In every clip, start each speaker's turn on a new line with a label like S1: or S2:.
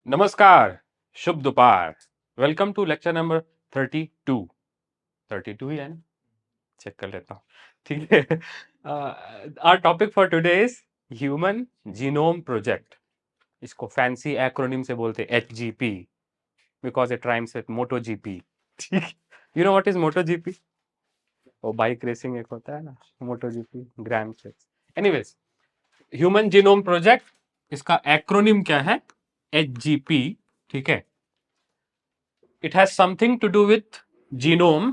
S1: नमस्कार, शुभ दोपहर। Welcome to lecture number 32। 32 ही है ना? चेक कर लेता हूँ। ठीक है। Our topic for today is human genome project. इसको फैंसी एक्रोनिम से बोलते हैं HGP because it rhymes with Moto GP. ठीक। You know what is Moto GP? वो बाइक रेसिंग एक होता है ना, Moto GP, grand checks. Anyways, human genome project, इसका एक्रोनिम क्या है? HGP। ठीक है। It has something to do with genome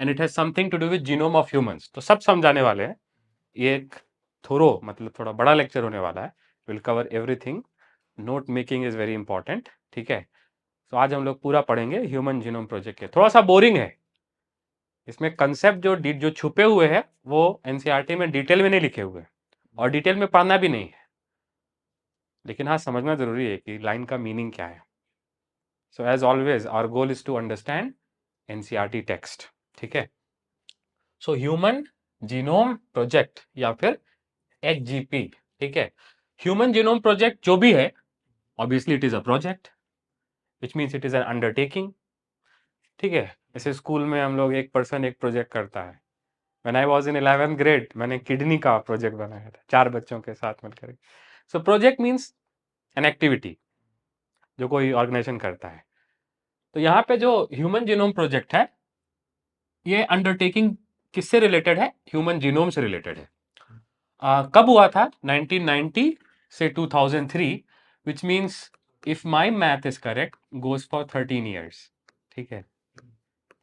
S1: and it has something to do with genome of humans. तो सब समझाने वाले हैं। ये एक थोरो मतलब थोड़ा बड़ा लेक्चर होने वाला है। Will cover everything. Note making is very important. ठीक है। तो आज हम लोग पूरा पढ़ेंगे ह्यूमन जीनोम प्रोजेक्ट के। थोड़ा सा बोरिंग है इसमें, कंसेप्ट जो छुपे हुए हैं वो एनसीईआरटी में डिटेल में नहीं लिखे हुए और डिटेल में पढ़ना भी नहीं है, लेकिन हाँ समझना जरूरी है कि लाइन का मीनिंग क्या है। So as always our goal is to understand NCERT text. ठीक है। सो ह्यूमन जीनोम प्रोजेक्ट या फिर HGP। ठीक है। ह्यूमन जीनोम प्रोजेक्ट जो भी है, obviously it is a project which means it is an undertaking. ठीक है। जैसे स्कूल में हम लोग एक पर्सन एक प्रोजेक्ट करता है। When I was in 11th grade मैंने किडनी का प्रोजेक्ट बनाया था 4 बच्चों के साथ मिलकर। So project means an activity जो कोई ऑर्गेनाइजेशन करता है। तो यहाँ पे जो ह्यूमन जीनोम प्रोजेक्ट है, ये अंडरटेकिंग किससे रिलेटेड है? ह्यूमन जीनोम से रिलेटेड है। कब हुआ था? 1990 से 2003, which means if my math is correct goes for 13 years. ठीक है।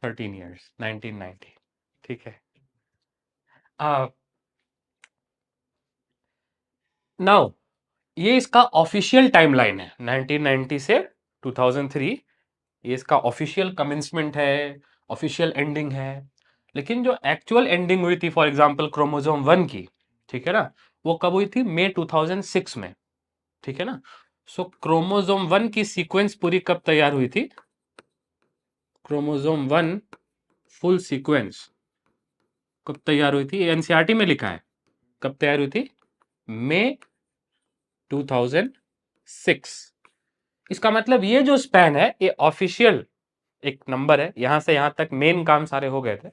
S1: 13 ईयर्स 1990। ठीक है। नाउ ये इसका ऑफिशियल टाइमलाइन है 1990 से 2003। ये इसका ऑफिशियल कमेंसमेंट है, ऑफिशियल एंडिंग है। लेकिन जो एक्चुअल एंडिंग हुई थी फॉर एग्जांपल क्रोमोसोम 1 की, ठीक है ना, वो कब हुई थी? मई 2006 में। ठीक है ना। सो क्रोमोसोम 1 की सीक्वेंस पूरी कब तैयार हुई थी? क्रोमोसोम 1 फुल सीक्वेंस कब तैयार हुई थी? एनसीईआरटी में लिखा है कब तैयार हुई थी? मई 2006। इसका मतलब ये जो स्पैन है ये ऑफिशियल एक नंबर है। यहां से यहां तक मेन काम सारे हो गए थे,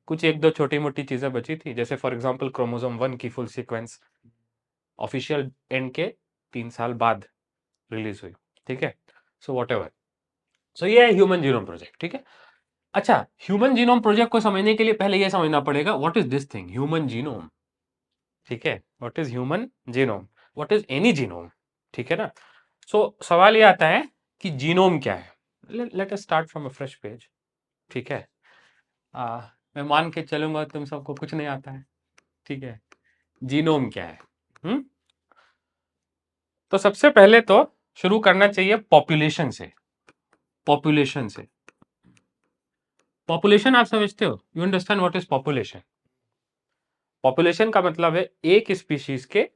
S1: कुछ एक दो छोटी मोटी चीजें बची थी, जैसे फॉर एग्जांपल क्रोमोसोम 1 की फुल सीक्वेंस ऑफिशियल एंड के 3 साल बाद रिलीज हुई। ठीक है। So what ever. सो ये है ह्यूमन जीनोम प्रोजेक्ट। ठीक है। अच्छा, ह्यूमन जीनोम प्रोजेक्ट को समझने के लिए पहले यह समझना पड़ेगा what is this thing human genome. ठीक है। What is human genome? What is any genome? ठीक है ना। सो सवाल ये आता है कि जीनोम क्या है। Let us start from a fresh page. ठीक है। मैं मान के चलूंगा तुम सबको कुछ नहीं आता है। ठीक है। जीनोम क्या है? तो सबसे पहले तो शुरू करना चाहिए पॉपुलेशन से। पॉपुलेशन से। पॉपुलेशन आप समझते हो? You understand what is population? Population का मतलब है एक स्पीशीज के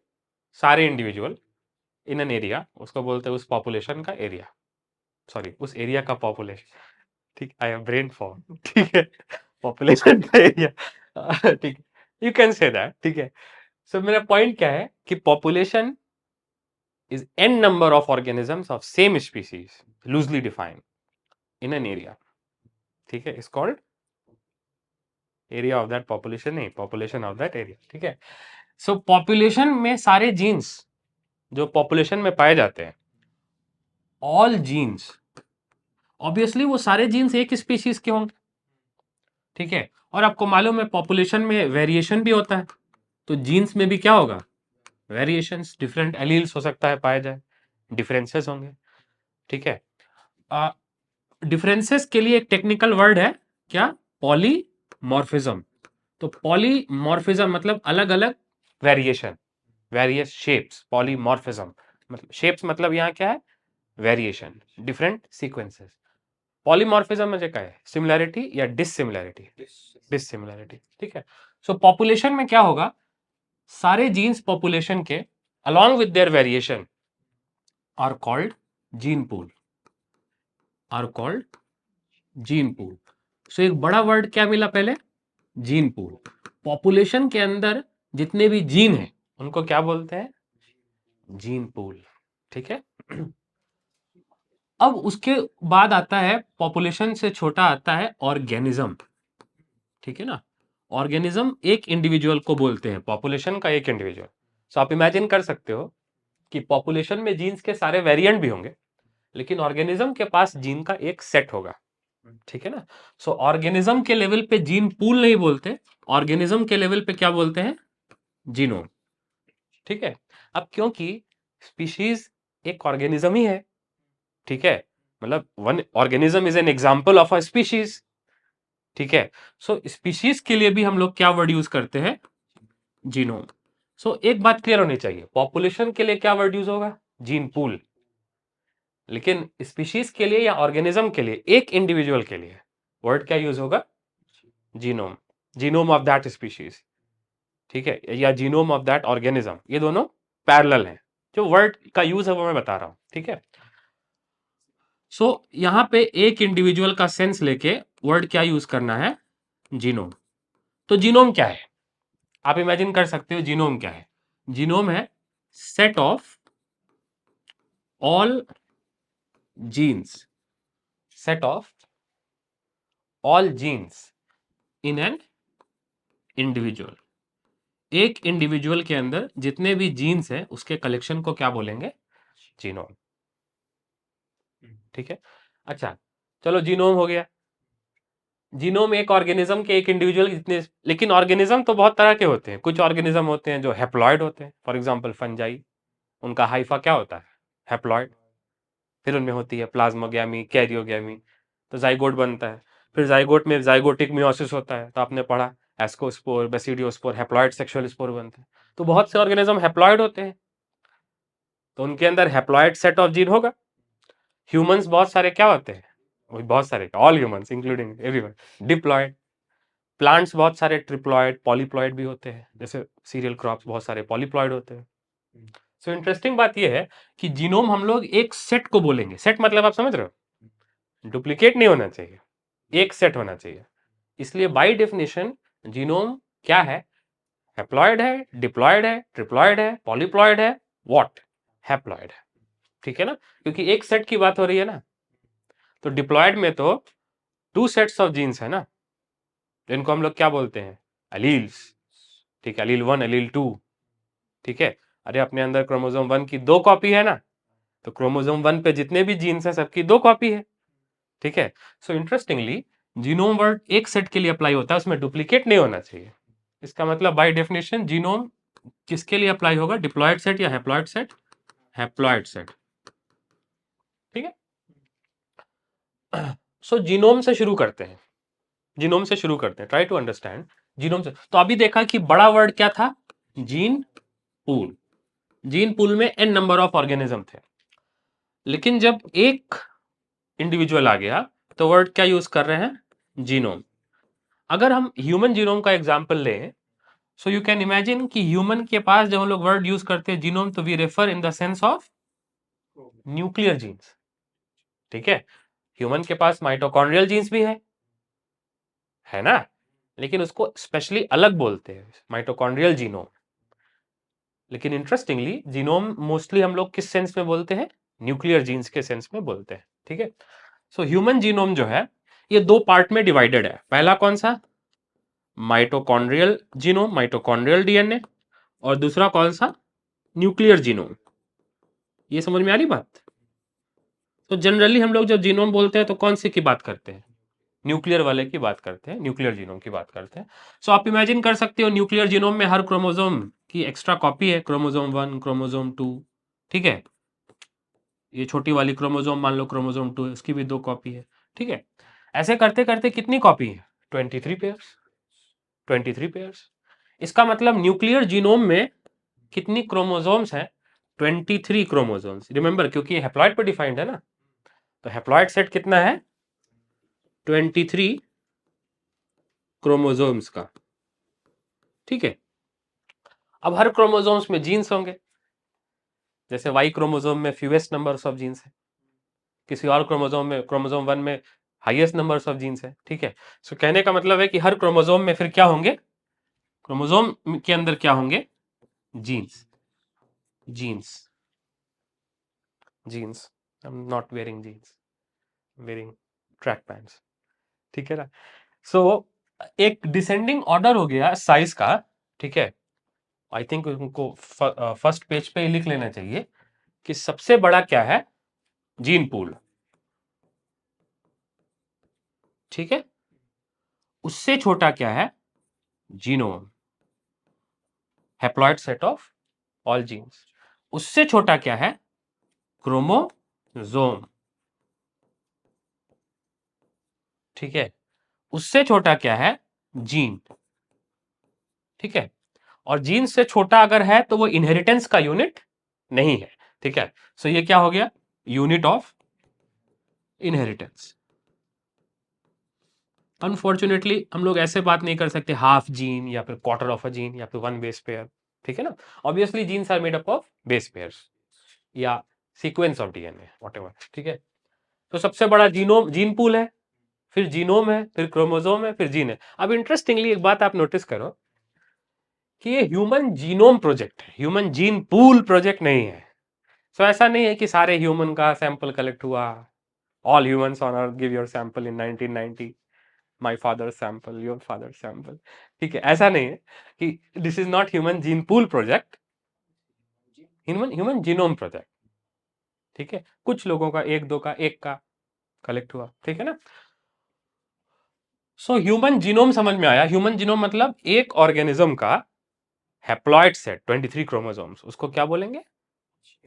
S1: सारे इंडिविजुअल इन एन एरिया, उसको बोलते हैं उस पॉपुलेशन का एरिया, सॉरी उस एरिया का पॉपुलेशन। ठीक, आई हैव ब्रेन फॉग। ठीक है। पॉपुलेशन का एरिया। ठीक, यू कैन से दैट। ठीक है। सो मेरा पॉइंट क्या है कि population is an number of organisms of same species loosely defined in an area. ठीक है। Is called area of that population, नहीं पॉपुलेशन ऑफ दैट एरिया। ठीक है। सो पॉपुलेशन में सारे जीन्स जो पॉपुलेशन में पाए जाते हैं, ऑल जीन्स, ऑब्वियसली वो सारे जीन्स एक स्पीशीज के होंगे। ठीक है। और आपको मालूम है पॉपुलेशन में वेरिएशन भी होता है, तो जीन्स में भी क्या होगा? वेरिएशंस, डिफरेंट एलील्स हो सकता है पाए जाए, डिफरेंसेस होंगे। ठीक है। डिफरेंसेस के लिए एक टेक्निकल वर्ड है क्या? पॉलीमॉर्फिज्म। तो पॉलीमॉर्फिज्म मतलब अलग अलग वेरिएशन, वेरियस शेप्स। पॉलीमॉर्फिज्म मतलब शेप्स, मतलब यहां क्या है? Variation, different sequences. पॉलीमॉर्फिज्म में क्या है? सिमिलैरिटी या डिसिमिलैरिटी? डिसिमिलैरिटी। ठीक है। सो पॉपुलेशन में क्या होगा? सारे जीन्स पॉपुलेशन के along with their variation are called gene pool, are called gene pool. So एक बड़ा वर्ड क्या मिला पहले? Gene pool. पॉपुलेशन के अंदर जितने भी जीन हैं उनको क्या बोलते हैं? Gene pool. ठीक है। अब उसके बाद आता है पॉपुलेशन से छोटा आता है ऑर्गेनिज्म, ठीक है ना। ऑर्गेनिज्म एक इंडिविजुअल को बोलते हैं, पॉपुलेशन का एक इंडिविजुअल। सो आप इमेजिन कर सकते हो कि पॉपुलेशन में जीन्स के सारे वेरिएंट भी होंगे, लेकिन ऑर्गेनिज्म के पास जीन का एक सेट होगा, ठीक है ना। सो ऑर्गेनिज्म के लेवल पे जीन पूल नहीं बोलते, ऑर्गेनिज्म के लेवल पे क्या बोलते हैं, जीनोम, ठीक है। अब क्योंकि स्पीशीज एक ऑर्गेनिज्म ही है, ठीक है, मतलब one organism is an example of a species, ठीक है। सो स्पीशीज के लिए भी हम लोग क्या वर्ड यूज करते हैं, जीनोम। सो एक बात क्लियर होनी चाहिए, पॉपुलेशन के लिए क्या वर्ड यूज होगा, जीन पूल, लेकिन स्पीशीज के लिए या ऑर्गेनिज्म के लिए, एक इंडिविजुअल के लिए वर्ड क्या यूज होगा, genome, genome of that species, ठीक है, या जीनोम ऑफ दैट ऑर्गेनिज्म, ये दोनों पैरेलल हैं। जो वर्ड का यूज है वो मैं बता रहा हूं, ठीक है। सो यहां पे एक इंडिविजुअल का सेंस लेके वर्ड क्या यूज करना है, जीनोम। तो जीनोम क्या है, आप इमेजिन कर सकते हो जीनोम क्या है, जीनोम है set of all genes, set of all genes in an individual. एक इंडिविजुअल के अंदर जितने भी जीन्स हैं उसके कलेक्शन को क्या बोलेंगे, जीनोम, ठीक है। अच्छा, चलो जीनोम हो गया। जीनोम एक ऑर्गेनिज्म के, एक इंडिविजुअल जितने, लेकिन ऑर्गेनिज्म तो बहुत तरह के होते हैं। कुछ ऑर्गेनिज्म होते हैं जो हैप्लॉइड होते हैं, फॉर एग्जांपल फंजाई, उनका हाइफा क्या होता है, हैप्लॉइड। फिर उनमें होती है प्लाज्मोगैमी, कैरियोगैमी, तो जाइगोट बनता है। फिर जाइगोट में जाइगोटिक मियोसिस होता है, तो आपने पढ़ा ascospore, basidiospore, haploid sexual spore बनते हैं। तो बहुत से ऑर्गेनिज्म हैप्लॉइड होते हैं, तो उनके अंदर हैप्लॉइड सेट ऑफ जीन होगा। ह्यूमंस बहुत सारे क्या होते हैं, वही बहुत सारे, all humans including everyone, diploid. Plants बहुत सारे ट्रिप्लॉइड, पॉलीप्लॉइड भी होते हैं, जैसे सीरियल क्रॉप्स बहुत सारे पॉलीप्लॉइड होते हैं। सो इंटरेस्टिंग बात यह है कि जीनोम हम लोग एक सेट को बोलेंगे, सेट मतलब आप समझ रहे हो, डुप्लीकेट नहीं होना चाहिए, एक सेट होना चाहिए। इसलिए बाय डेफिनेशन जीनोम क्या है, हैप्लॉइड है, डिप्लॉइड है, ट्रिप्लॉइड है, पॉलीप्लॉइड है, व्हाट, हैप्लॉइड है, ठीक है ना, क्योंकि एक सेट की बात हो रही है ना। तो डिप्लॉइड में तो टू सेट्स ऑफ जीन्स है ना, जिनको हम लोग क्या बोलते हैं, अलील्स, ठीक है, अलील 1 अलील 2, ठीक है। अरे अपने अंदर क्रोमोसोम 1 की 2 कॉपी है ना, तो क्रोमोसोम 1 पे जितने भी जीन्स हैं सबकी 2 कॉपी है, ठीक है। सो इंटरेस्टिंगली जीनोम वर्ड एक सेट के लिए अप्लाई होता है, उसमें डुप्लीकेट नहीं होना चाहिए। इसका मतलब बाय डेफिनेशन जीनोम किसके लिए अप्लाई होगा, डिप्लॉयड सेट या हैप्लॉयड सेट, हैप्लॉयड सेट, ठीक है। सो जीनोम से शुरू करते हैं, जीनोम से शुरू करते हैं, ट्राई टू अंडरस्टैंड जीनोम से। तो अभी देखा कि बड़ा वर्ड क्या था, जीन पूल। जीन पूल में n नंबर ऑफ ऑर्गेनिज्म थे, लेकिन जब एक इंडिविजुअल आ गया तो वर्ड क्या यूज कर रहे हैं, जीनोम। अगर हम ह्यूमन जीनोम का एग्जांपल लें, सो यू कैन इमेजिन कि ह्यूमन के पास जब हम लोग वर्ड यूज करते हैं जीनोम, तो we refer in the sense of nuclear genes, ठीक है। ह्यूमन के पास माइटोकॉन्ड्रियल जीन्स भी है ना, लेकिन उसको स्पेशली अलग बोलते हैं, माइटोकॉन्ड्रियल जीनोम। लेकिन इंटरेस्टिंगली जीनोम मोस्टली हम लोग किस सेंस में बोलते हैं, न्यूक्लियर जीन्स के सेंस में बोलते हैं, ठीक है। सो ह्यूमन जीनोम जो है ये 2 पार्ट में डिवाइडेड है। पहला कौन सा, माइटोकॉन्ड्रियल जीनोम, माइटोकॉन्ड्रियल डीएनए, और दूसरा कौन सा, न्यूक्लियर जीनोम। ये समझ में आ रही बात। तो जनरली हम लोग जब जीनोम बोलते हैं तो कौन सी की बात करते हैं, न्यूक्लियर वाले की बात करते हैं, न्यूक्लियर जीनोम की बात करते हैं। सो आप इमेजिन कर सकते हो न्यूक्लियर जीनोम में हर क्रोमोसोम की एक्स्ट्रा कॉपी है, क्रोमोसोम 1, क्रोमोसोम 2, ठीक है। ये छोटी वाली क्रोमोसोम मान लो क्रोमोसोम 2 है, उसकी भी 2 कॉपी है, ठीक है। ऐसे करते करते कितनी कॉपी है, 23 पेयर्स, 23 पेयर्स। इसका मतलब न्यूक्लियर जीनोम में कितनी क्रोमोसोम्स हैं, 23 क्रोमोसोम्स। रिमेंबर क्योंकि ये हैप्लॉइड पे डिफाइंड है ना, तो हैप्लॉइड सेट कितना है, 23 क्रोमोसोम्स का, ठीक है। अब हर क्रोमोसोम्स में जीन्स होंगे, जैसे वाई क्रोमोसोम में फ्यूएस्ट नंबर्स ऑफ जीन्स है, किसी और क्रोमोसोम में, क्रोमोसोम 1 में हाईएस्ट नंबर्स ऑफ जीन्स है, ठीक है। सो कहने का मतलब है कि हर क्रोमोसोम में फिर क्या होंगे, क्रोमोसोम के अंदर क्या होंगे, genes, genes, genes, I am not wearing jeans, wearing track pants, ठीक है ना। सो एक डिसेंडिंग ऑर्डर हो गया साइज का, ठीक है। आई थिंक उनको फर्स्ट पेज पे ही लिख लेना चाहिए कि सबसे बड़ा क्या है, जीन पूल, ठीक है। उससे छोटा क्या है, genome, haploid set of all genes. उससे छोटा क्या है, क्रोमोसोम, ठीक है। उससे छोटा क्या है, जीन, ठीक है। और जीन से छोटा अगर है तो वो इनहेरिटेंस का यूनिट नहीं है, ठीक है। सो ये क्या हो गया, यूनिट ऑफ इनहेरिटेंस। अनफॉर्चुनेटली हम लोग ऐसे बात नहीं कर सकते हाफ जीन या फिर क्वार्टर ऑफ अ जीन या फिर वन बेस पेयर, ठीक है ना। Obviously genes are made up of base pairs या सीक्वेंस ऑफ डीएनए व्हाटएवर, ठीक है। तो सबसे बड़ा जीनोम, जीन पूल है, फिर जीनोम है, फिर क्रोमोसोम है, फिर जीन है। अब इंटरेस्टिंगली एक बात आप नोटिस करो कि ये ह्यूमन जीनोम प्रोजेक्ट है, ह्यूमन जीन पूल प्रोजेक्ट नहीं है। सो ऐसा नहीं है कि सारे ह्यूमन का सैंपल कलेक्ट हुआ, all humans on earth give your sample in 1990, my father sample, your father sample, ठीक है। ऐसा नहीं है कि this is not human gene pool project, human human genome project, ठीक है। कुछ लोगों का, एक दो का, एक का कलेक्ट हुआ, ठीक है ना। सो ह्यूमन जीनोम समझ में आया। ह्यूमन जीनोम मतलब एक ऑर्गेनिज्म का हैप्लॉइड सेट 23 क्रोमोसोम्स, उसको क्या बोलेंगे,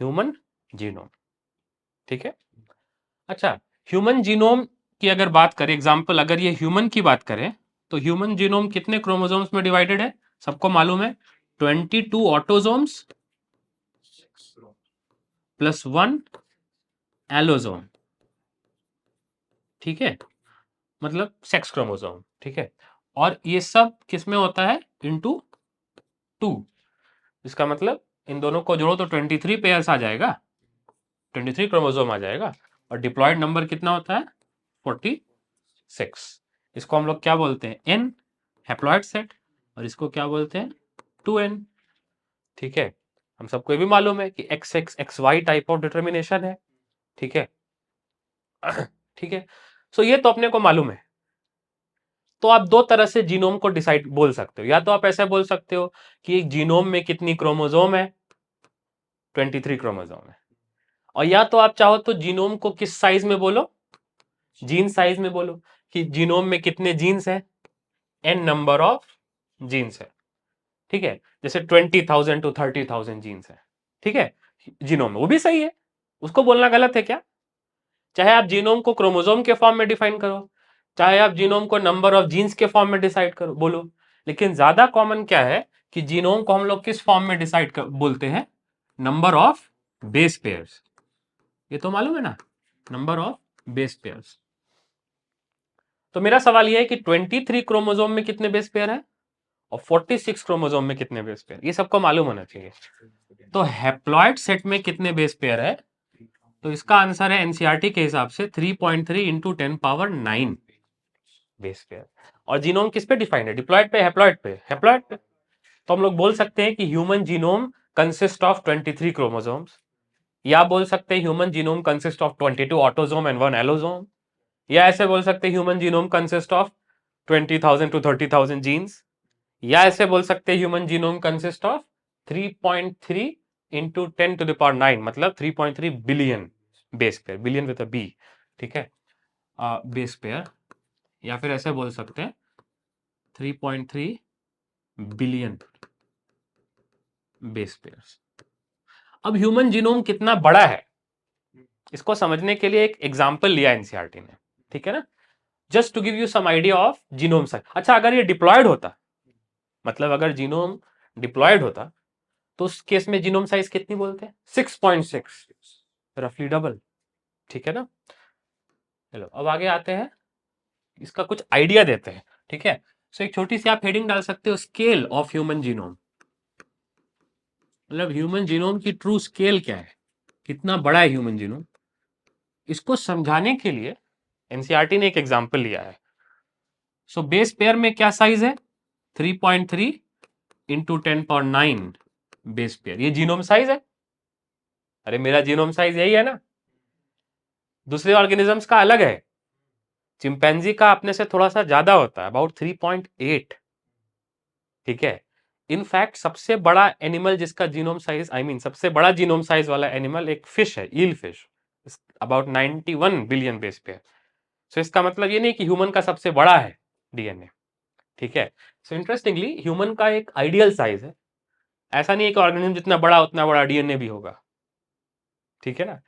S1: ह्यूमन जीनोम, ठीक है। अच्छा, ह्यूमन जीनोम की अगर बात करें, एग्जांपल अगर ये ह्यूमन की बात करें तो ह्यूमन जीनोम कितने क्रोमोसोम्स में डिवाइडेड है, सबको मालूम है, 22 ऑटोसोम्स प्लस 1 एलोसोम, ठीक है, मतलब सेक्स क्रोमोसोम, ठीक है। और ये सब किस में होता है, इनटू 2, इसका मतलब इन दोनों को जोड़ो तो 23 पेयर्स आ जाएगा, 23 क्रोमोसोम आ जाएगा। और डिप्लॉयड नंबर कितना होता है, 46। इसको हम लोग क्या बोलते हैं, एन, हैप्लॉइड सेट, और इसको क्या बोलते हैं, 2n, ठीक है। हम सबको ये भी मालूम है कि X X X Y type of determination है, ठीक है। ठीक है। सो ये तो अपने को मालूम है। तो आप दो तरह से जीनोम को डिसाइड बोल सकते हो, या तो आप ऐसे बोल सकते हो कि एक जीनोम में कितनी क्रोमोसोम है, 23 क्रोमोसोम है। और या तो आप चाहो तो जीनोम को किस साइज में बोलो, जीन साइज में बोलो, कि जीनोम में कितने जीन्स हैं, एन नंबर ऑफ जीन्स है, ठीक है। जैसे 20,000 to 30,000 जीन्स है, ठीक है, जीनोम में, वो भी सही है। उसको बोलना गलत है क्या, चाहे आप जीनोम को क्रोमोसोम के फॉर्म में डिफाइन करो, चाहे आप जीनोम को नंबर ऑफ जीन्स के फॉर्म में डिसाइड करो, बोलो। लेकिन ज्यादा कॉमन क्या है कि जीनोम को हम लोग किस फॉर्म में डिसाइड कर बोलते हैं, नंबर ऑफ बेस पेयर्स, ये तो मालूम है ना, नंबर ऑफ बेस पेयर्स। तो मेरा सवाल यह है कि 23 क्रोमोसोम में कितने बेस पेयर है और 46 क्रोमोसोम में कितने बेस पेयर, ये सबको मालूम होना चाहिए। तो हैप्लॉइड सेट में कितने बेस पेयर है, तो इसका आंसर है एनसीईआरटी के हिसाब से 3.3 इंटू 10⁹ बेस पेयर। और जीनोम किस पे डिफाइंड है, डिप्लॉइड पे, हैप्लॉइड पे, हैप्लॉइड पे। तो हम लोग बोल सकते हैं कि human genome consist of 23 chromosomes, या बोल सकते हैं human genome consist of 22 autosome and 1 allosome, या ऐसे बोल सकते हैं human genome consist of 20,000 to 30,000 genes, या ऐसे बोल सकते हैं human genome consist of 3.3 into 10⁹ मतलब 3.3 billion base pair, billion with a B, ठीक है, बेस पेयर। या फिर ऐसे बोल सकते हैं 3.3 बिलियन बेस पेयर्स। अब ह्यूमन जीनोम कितना बड़ा है, इसको समझने के लिए एक एग्जांपल लिया एनसीईआरटी ने, ठीक है ना, just to give you some idea of genome size. अच्छा, अगर ये डिप्लॉयड होता, मतलब अगर जीनोम डिप्लॉयड होता, तो उस केस में जीनोम साइज कितनी बोलते हैं, 6.6, रफली डबल, ठीक है ना। चलो अब आगे आते हैं, इसका कुछ आइडिया देते हैं, ठीक है। सो एक छोटी सी आप हेडिंग डाल सकते हो, स्केल ऑफ ह्यूमन जीनोम, मतलब ह्यूमन जीनोम की ट्रू स्केल क्या है, कितना बड़ा है ह्यूमन जीनोम। इसको समझाने के लिए एनसीईआरटी ने एक एग्जांपल लिया है। सो बेस पेयर में क्या साइज है, 3.3 इंटू 10⁹ बेस पेयर, ये जीनोम साइज है। अरे मेरा जीनोम साइज यही है ना, दूसरे ऑर्गेनिजम्स का अलग है। चिंपैंजी का अपने से थोड़ा सा ज्यादा होता है, अबाउट 3.8। ठीक है। इनफैक्ट सबसे बड़ा एनिमल जिसका जीनोम साइज, आई मीन सबसे बड़ा जीनोम साइज वाला एनिमल एक फिश है, eel fish, about 91 billion base pair. So इसका मतलब ये नहीं कि ह्यूमन का सबसे बड़ा है डीएनए। ठीक है। सो इंटरेस्टिंगली ह्यूमन का एक आइडियल साइज है, ऐसा नहीं है कि ऑर्गेनिज्म जितना बड़ा उतना बड़ा डीएनए भी होगा। ठीक है ना।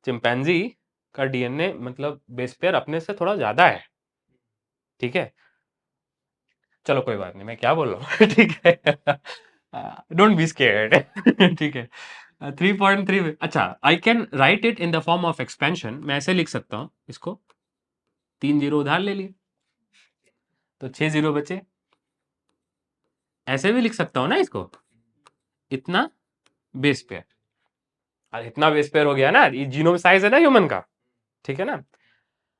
S1: चिंपैंजी का डीएनए मतलब बेस पेयर अपने से थोड़ा ज्यादा है। ठीक है। चलो कोई बात नहीं, मैं क्या बोल रहा हूँ ठीक है। डोंट बी स्केयर्ड ठीक है। 3.3, अच्छा I can write it in the form of expansion. मैं ऐसे लिख सकता हूँ इसको, 3 जीरो उधार ले लिए तो 6 जीरो बचे। ऐसे भी लिख सकता हूँ ना इसको, इतना बेस पेयर। और इतना बेस पेयर हो गया ना, ये जीनोम साइज है ना ह्यूमन का। ठीक है ना।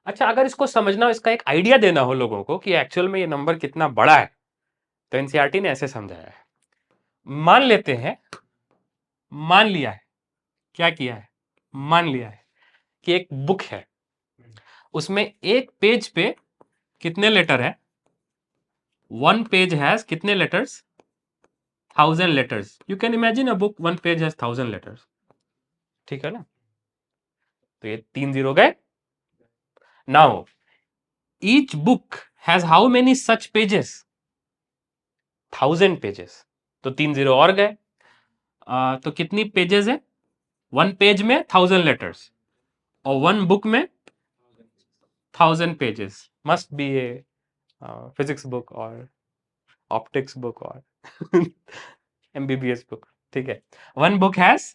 S1: अच्छा, अगर इसको समझना हो, इसका एक आइडिया देना हो लोगों को कि एक्चुअल में ये नंबर कितना बड़ा है, तो एनसीईआरटी ने ऐसे समझाया है। मान लेते हैं, मान लिया है, क्या किया है, मान लिया है कि एक बुक है, उसमें एक पेज पे कितने लेटर है, वन पेज हैज कितने letters, 1000 letters. You can imagine a book, one page has 1000 letters. ठीक है ना। तो ये 3 जीरो गए। Now each book has how many such pages, 1000 pages. तो 3 जीरो और गए। तो कितनी पेजेस है, वन पेज में 1000 लेटर्स, और वन बुक में 1000 pages. Must be A physics book और ऑप्टिक्स बुक और एमबीबीएस बुक। ठीक है। वन बुक हैज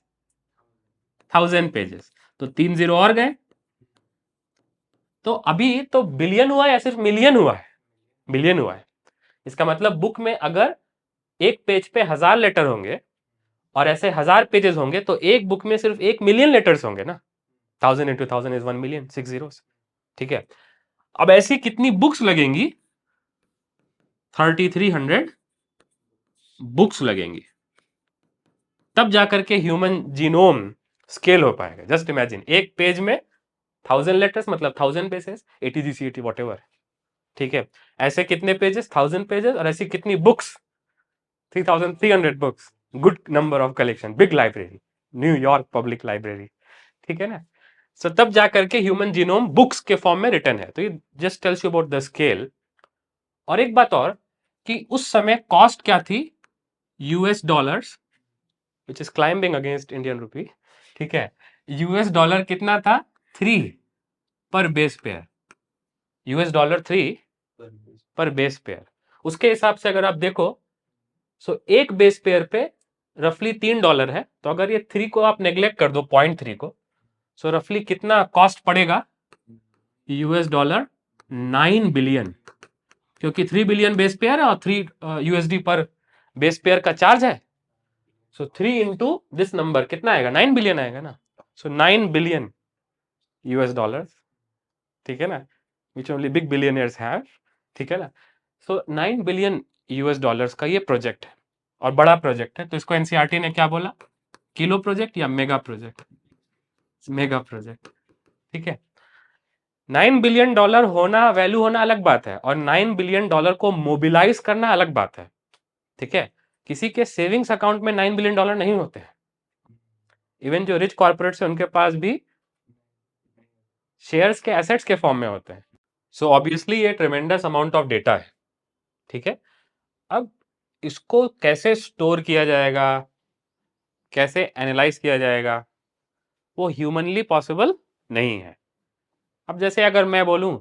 S1: 1000 पेजेस, तो 3 जीरो और गए। तो अभी तो बिलियन हुआ या सिर्फ मिलियन हुआ है, बिलियन हुआ है। इसका मतलब बुक में अगर एक पेज पे 1000 लेटर होंगे और ऐसे 1000 पेजेस होंगे, तो एक बुक में सिर्फ 1 मिलियन लेटर्स होंगे ना। 1000 into 1000 इज 1 मिलियन, 6 zeros। ठीक है। अब ऐसी कितनी बुक्स लगेंगी, 3300 बुक्स लगेंगी, तब जाकर के ह्यूमन जीनोम स्केल हो पाएगा। जस्ट इमेजिन, एक पेज में 1000 लेटर्स मतलब 1000 पेजेस, ATGCAT वॉट एवर। ठीक है। ऐसे कितने पेजेस, 1000 पेजेस, और ऐसी कितनी books, 3300 books. Good number of collection, big library, New York public library. ठीक है ना। सो तब जाकर के ह्यूमन जीनोम बुक्स के फॉर्म में रिटर्न है। तो ये just tells you about the scale. और एक बात और, कि उस समय कॉस्ट क्या थी, US dollars, which is climbing against Indian rupee. ठीक है। यूएस डॉलर कितना था, 3 पर बेस पेयर, यूएस डॉलर 3 पर बेस पेयर। उसके हिसाब से अगर आप देखो, सो एक बेस पेयर पे रफली $3 है। तो अगर ये 3 को आप नेग्लेक्ट कर दो, 0.3 को, सो रफली कितना कॉस्ट पड़ेगा, यूएस डॉलर 9 बिलियन, क्योंकि 3 बिलियन बेस पेयर है और 3 USD पर बेस पेयर का चार्ज है। सो 3 इंटू दिस नंबर कितना आएगा, 9 बिलियन आएगा ना। सो 9 बिलियन US डॉलर। ठीक है ना, which only big billionaires have. ठीक है ना। सो 9 बिलियन US डॉलर्स का ये प्रोजेक्ट है, और बड़ा प्रोजेक्ट है। तो इसको एनसीईआरटी ने क्या बोला, किलो प्रोजेक्ट या मेगा प्रोजेक्ट, मेगा प्रोजेक्ट। ठीक है। 9 बिलियन डॉलर होना, वैल्यू होना अलग बात है, और 9 बिलियन डॉलर को मोबिलाइज करना अलग बात है। ठीक है। किसी के सेविंग्स अकाउंट में 9 बिलियन डॉलर नहीं होते हैं। इवन जो रिच कॉर्पोरेट्स है उनके पास भी शेयर्स के एसेट्स के फॉर्म में होते हैं। सो ऑब्वियसली ये ट्रेमेंडस अमाउंट ऑफ डेटा है। ठीक है। अब इसको कैसे स्टोर किया जाएगा, कैसे एनालाइज किया जाएगा, वो ह्यूमनली पॉसिबल नहीं है। अब जैसे अगर मैं बोलूं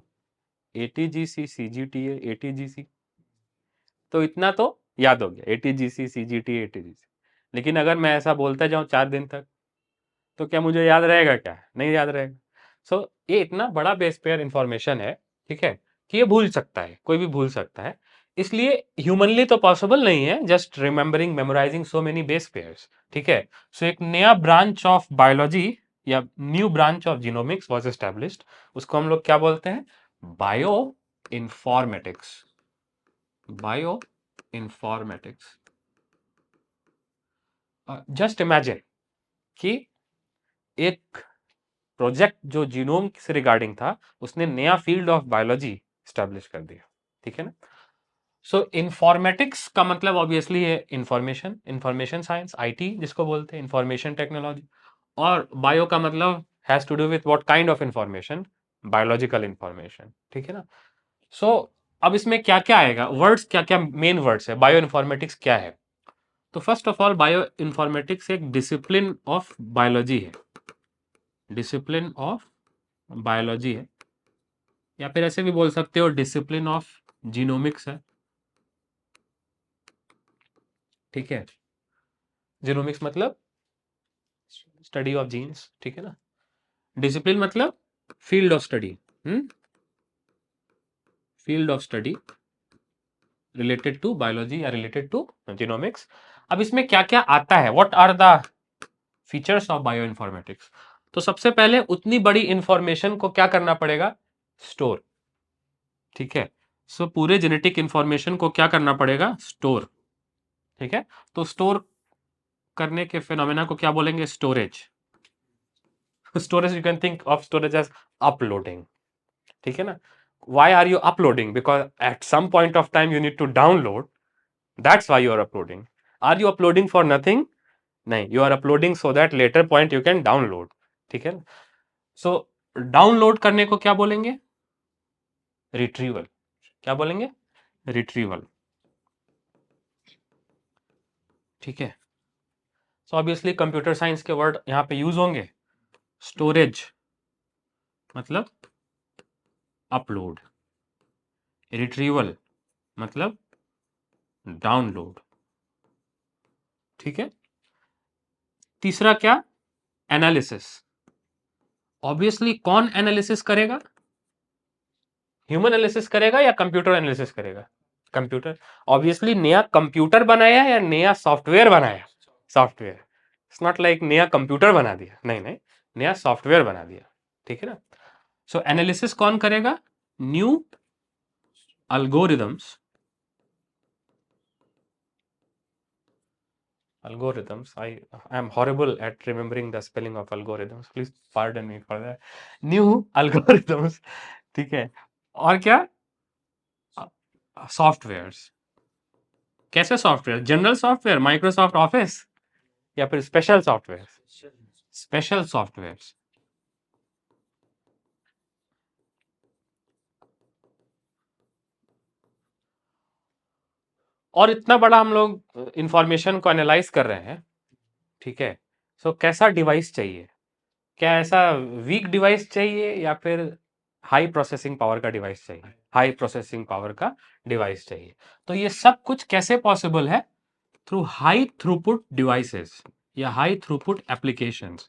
S1: ATGC CGTA ATGC, तो इतना तो याद हो गया, ATGC CGTA ATGC। लेकिन अगर मैं ऐसा बोलता जाऊं 4 दिन तक, तो क्या मुझे याद रहेगा, क्या नहीं याद रहेगा। सो ये इतना बड़ा बेस पेयर इंफॉर्मेशन है, ठीक है, कि ये भूल सकता है, कोई भी भूल सकता है। इसलिए ह्यूमनली तो पॉसिबल नहीं है just remembering, memorising so many base pairs. ठीक है। सो एक नया ब्रांच ऑफ बायोलॉजी या new branch of genomics was established. उसको हम लोग क्या बोलते हैं, bioinformatics, bioinformatics. Just imagine कि एक प्रोजेक्ट जो जीनोम से रिगार्डिंग था, उसने नया फील्ड ऑफ बायोलॉजी स्टैब्लिश कर दिया, ठीक है ना। सो इंफॉर्मेटिक्स का मतलब ऑब्वियसली है इंफॉर्मेशन, इंफॉर्मेशन साइंस, आईटी जिसको बोलते हैं, इंफॉर्मेशन टेक्नोलॉजी। और बायो का मतलब has to do with what kind of information, biological information, ठीक है ना। सो अब इसमें क्या क्या आएगा, वर्ड्स क्या क्या मेन वर्ड्स है, बायो इन्फॉर्मेटिक्स क्या है। तो first of all bio informatics एक डिसिप्लिन ऑफ बायोलॉजी है, डिसिप्लिन ऑफ बायोलॉजी है, या फिर ऐसे भी बोल सकते हो डिसिप्लिन ऑफ जीनोमिक्स है, ठीक है। जीनोमिक्स मतलब स्टडी ऑफ जीन्स, ठीक है ना। डिसिप्लिन मतलब field of study, field of study related to biology या रिलेटेड टू जीनोमिक्स। अब इसमें क्या क्या आता है, what are the features of bioinformatics. तो सबसे पहले उतनी बड़ी इंफॉर्मेशन को क्या करना पड़ेगा, स्टोर, ठीक है। सो पूरे जेनेटिक इंफॉर्मेशन को क्या करना पड़ेगा, स्टोर, ठीक है। तो स्टोर करने के फिनोमेना को क्या बोलेंगे, storage. Storage you can think of storage as uploading, ठीक है ना। Why are you uploading, because at some point of time you need to download, that's why you are uploading. Are you uploading for nothing, नहीं, you are uploading so that later point you can download, ठीक है ना। So download करने को क्या बोलेंगे, retrieval, क्या बोलेंगे, रिट्रीवल, ठीक है। सो ऑब्वियसली कंप्यूटर साइंस के वर्ड यहां पे यूज होंगे। स्टोरेज मतलब अपलोड, रिट्रीवल मतलब डाउनलोड, ठीक है। तीसरा क्या, एनालिसिस। ऑब्वियसली कौन एनालिसिस करेगा, ह्यूमन एनालिसिस करेगा या कंप्यूटर एनालिसिस करेगा, कंप्यूटर। ऑब्वियसली नया कंप्यूटर बनाया या नया सॉफ्टवेयर बनाया, सॉफ्टवेयर। इट्स नॉट लाइक नया कंप्यूटर बना दिया, नहीं नहीं, नया सॉफ्टवेयर बना दिया, ठीक है ना। सो एनालिसिस कौन करेगा, new algorithms, algorithms, I am horrible at remembering the spelling of algorithms, please pardon me for that, new algorithms, ठीक है। और क्या, सॉफ्टवेयर्स, कैसे software, general software Microsoft office, या फिर स्पेशल सॉफ्टवेयर, स्पेशल सॉफ्टवेयर्स। और इतना बड़ा हम लोग इंफॉर्मेशन को एनालाइज कर रहे हैं, ठीक है। सो कैसा डिवाइस चाहिए, क्या ऐसा वीक डिवाइस चाहिए या फिर हाई प्रोसेसिंग पावर का डिवाइस चाहिए, हाई प्रोसेसिंग पावर का डिवाइस चाहिए। तो ये सब कुछ कैसे पॉसिबल है, थ्रू हाई थ्रूपुट डिवाइसेस या high throughput applications.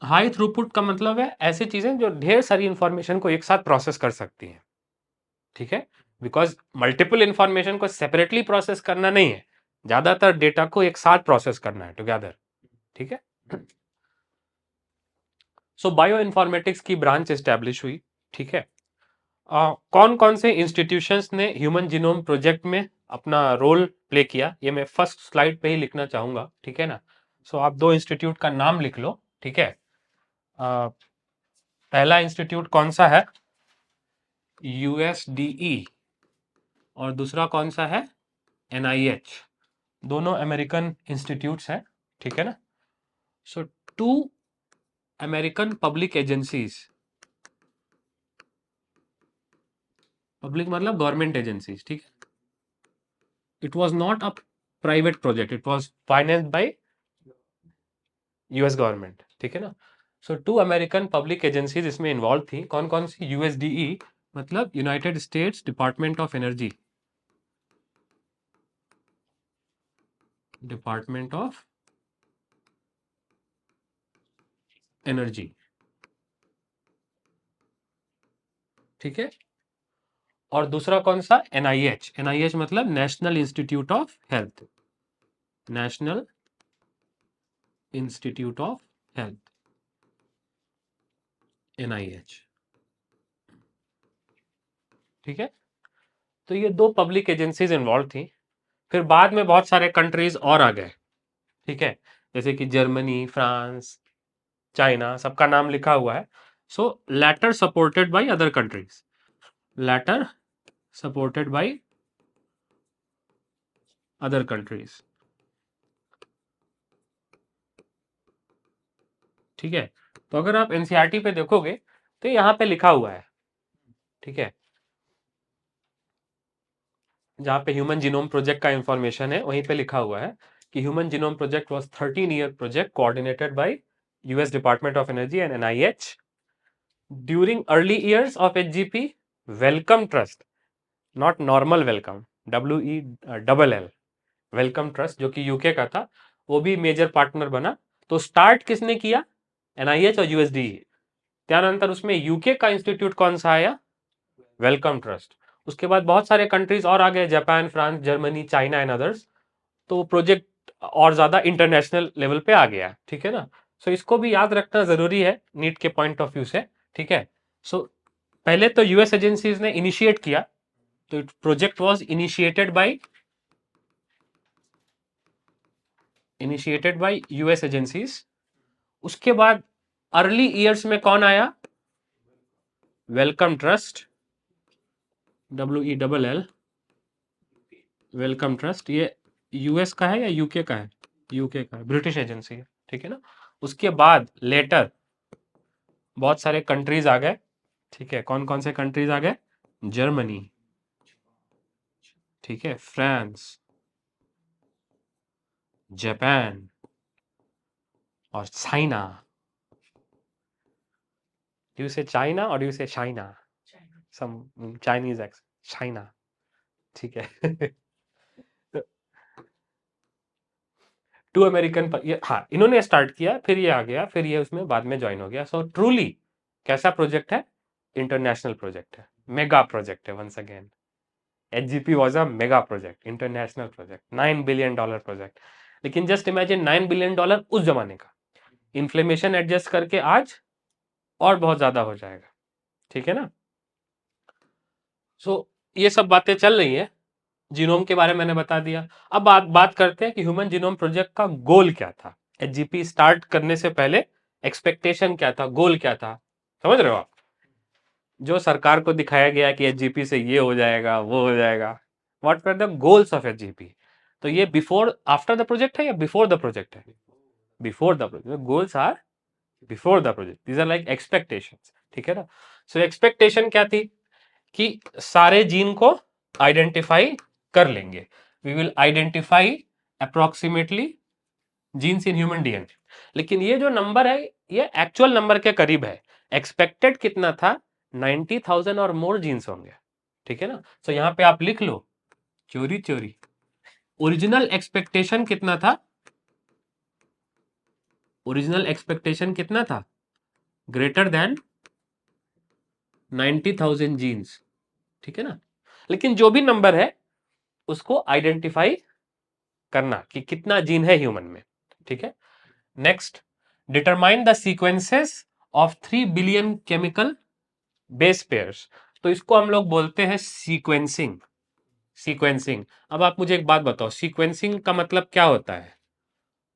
S1: High throughput का मतलब है ऐसी चीजें जो ढेर सारी इंफॉर्मेशन को एक साथ प्रोसेस कर सकती हैं, ठीक है। बिकॉज मल्टीपल इंफॉर्मेशन को सेपरेटली प्रोसेस करना नहीं है, ज्यादातर डेटा को एक साथ प्रोसेस करना है टुगेदर, ठीक है। सो बायो इन्फॉर्मेटिक्स की ब्रांच एस्टेब्लिश हुई, ठीक है। कौन कौन से इंस्टीट्यूशंस ने ह्यूमन जीनोम प्रोजेक्ट में अपना रोल प्ले किया, ये मैं फर्स्ट स्लाइड पे ही लिखना चाहूंगा, ठीक है ना। सो आप दो इंस्टीट्यूट का नाम लिख लो, ठीक है। पहला इंस्टीट्यूट कौन सा है, यूएसडीई, और दूसरा कौन सा है, एनआईएच। दोनों अमेरिकन इंस्टीट्यूट्स हैं, ठीक है ना। So two American public agencies, public मतलब गवर्नमेंट एजेंसीज, ठीक है। It was not a private project, it was financed by US government, ठीक है ना। So two American public agencies इसमें इन्वॉल्व थी, कौन कौन सी, यूएसडीई मतलब United States Department of Energy, Department of Energy, ठीक है। और दूसरा कौन सा, एनआईएच, एनआईएच मतलब National Institute of Health, National Institute of Health, NIH. ठीक है, तो ये 2 पब्लिक एजेंसीज इन्वॉल्व थी। फिर बाद में बहुत सारे कंट्रीज और आ गए, ठीक है, जैसे कि जर्मनी, फ्रांस, चाइना, सबका नाम लिखा हुआ है। So later supported by other countries, later supported by other countries, ठीक है। तो अगर आप एनसीईआरटी पे देखोगे तो यहाँ पे लिखा हुआ है, ठीक है, जहाँ पे ह्यूमन जीनोम प्रोजेक्ट का इंफॉर्मेशन है वहीं पे लिखा हुआ है कि human genome project was 13-year project coordinated by US department of energy and NIH during early years of HGP Wellcome Trust, not normal welcome, WELL Wellcome Trust, जो कि यूके का था, वो भी मेजर पार्टनर बना। तो स्टार्ट किसने किया? एनआईएच और यूएसडी। त्यानंतर उसमें यूके का इंस्टीट्यूट कौन सा आया? Wellcome Trust. उसके बाद बहुत सारे कंट्रीज और आ गए, Japan, France, Germany, China and others. तो प्रोजेक्ट और ज्यादा इंटरनेशनल लेवल पे आ गया, ठीक है ना। सो इसको भी याद रखना जरूरी है नीट के पॉइंट ऑफ व्यू से, ठीक है। सो पहले तो यूएस एजेंसीज ने इनिशिएट किया, तो project was initiated by US agencies. उसके बाद अर्ली ईयर्स में कौन आया? Wellcome Trust, WELL Wellcome Trust. ये यूएस का है या यूके का है? यूके का है, ब्रिटिश एजेंसी है, ठीक है ना। उसके बाद लेटर बहुत सारे कंट्रीज आ गए, ठीक है। कौन कौन से कंट्रीज आ गए? जर्मनी, ठीक है, फ्रांस, जापान और चाइना। यू से चाइना और यू से चाइना, सम चाइनीज एक्स, चाइना, ठीक है। टू अमेरिकन, ये हाँ इन्होंने स्टार्ट किया, फिर ये आ गया, फिर ये उसमें बाद में ज्वाइन हो गया। सो ट्रूली कैसा प्रोजेक्ट है? इंटरनेशनल प्रोजेक्ट है, मेगा प्रोजेक्ट है। Once again HGP was a mega project, international project, $9 billion project. लेकिन जस्ट इमेजिन $9 बिलियन उस जमाने का, इन्फ्लेमेशन एडजस्ट करके आज और बहुत ज्यादा हो जाएगा, ठीक है ना। सो ये सब बातें चल रही है, जीनोम के बारे में मैंने बता दिया। अब बात करते हैं कि ह्यूमन जीनोम प्रोजेक्ट का गोल क्या था। एचजीपी स्टार्ट करने से पहले एक्सपेक्टेशन क्या था, गोल क्या था, समझ रहे हो आप? जो सरकार को दिखाया गया कि एचजीपी से ये हो जाएगा, वो हो जाएगा, what were the goals of HGP? तो ये बिफोर आफ्टर द प्रोजेक्ट है या बिफोर द प्रोजेक्ट है? Before the project. Goals are before the project, these are like expectations, ठीक है ना। सो एक्सपेक्टेशन क्या थी? कि सारे जीन को आइडेंटिफाई कर लेंगे, we will identify approximately genes in human DNA. लेकिन ये जो नंबर है ये एक्चुअल नंबर के करीब है। एक्सपेक्टेड कितना था? 90,000 और मोर जीन्स होंगे, ठीक है ना। सो यहां पे आप लिख लो चोरी चोरी, ओरिजिनल एक्सपेक्टेशन कितना था? ओरिजिनल एक्सपेक्टेशन कितना था? ग्रेटर देन 90,000 जीन्स, ठीक है ना। लेकिन जो भी नंबर है उसको आइडेंटिफाई करना कि कितना जीन है ह्यूमन में, ठीक है। Next, determine the sequences of 3 billion chemical base pairs. तो इसको हम लोग बोलते हैं सीक्वेंसिंग। सीक्वेंसिंग, अब आप मुझे एक बात बताओ, सीक्वेंसिंग का मतलब क्या होता है?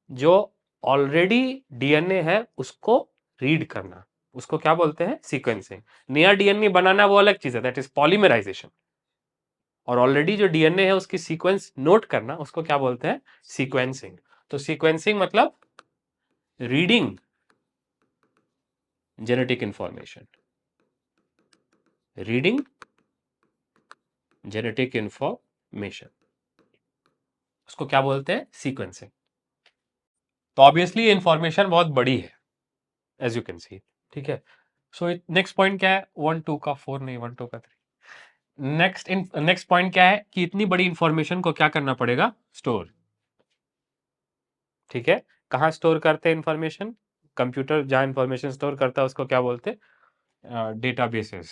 S1: जो ऑलरेडी डीएनए है उसको रीड करना, उसको क्या बोलते हैं? सीक्वेंसिंग। नया डीएनए बनाना वो अलग चीज है, दैट इज पॉलीमराइजेशन। और ऑलरेडी जो डीएनए है उसकी सीक्वेंस नोट करना, उसको क्या बोलते हैं? सीक्वेंसिंग। तो सीक्वेंसिंग मतलब reading genetic information, reading genetic information, उसको क्या बोलते हैं? सीक्वेंसिंग। तो ऑब्वियसली इंफॉर्मेशन बहुत बड़ी है, एज यू कैन सी, ठीक है। सो नेक्स्ट पॉइंट क्या है? 1 2 का 4 नहीं, 1 2 का 3। नेक्स्ट पॉइंट क्या है कि इतनी बड़ी इंफॉर्मेशन को क्या करना पड़ेगा? स्टोर, ठीक है। कहाँ स्टोर करते हैं इंफॉर्मेशन? कंप्यूटर जहां इंफॉर्मेशन स्टोर करता है उसको क्या बोलते हैं? डेटाबेसेस।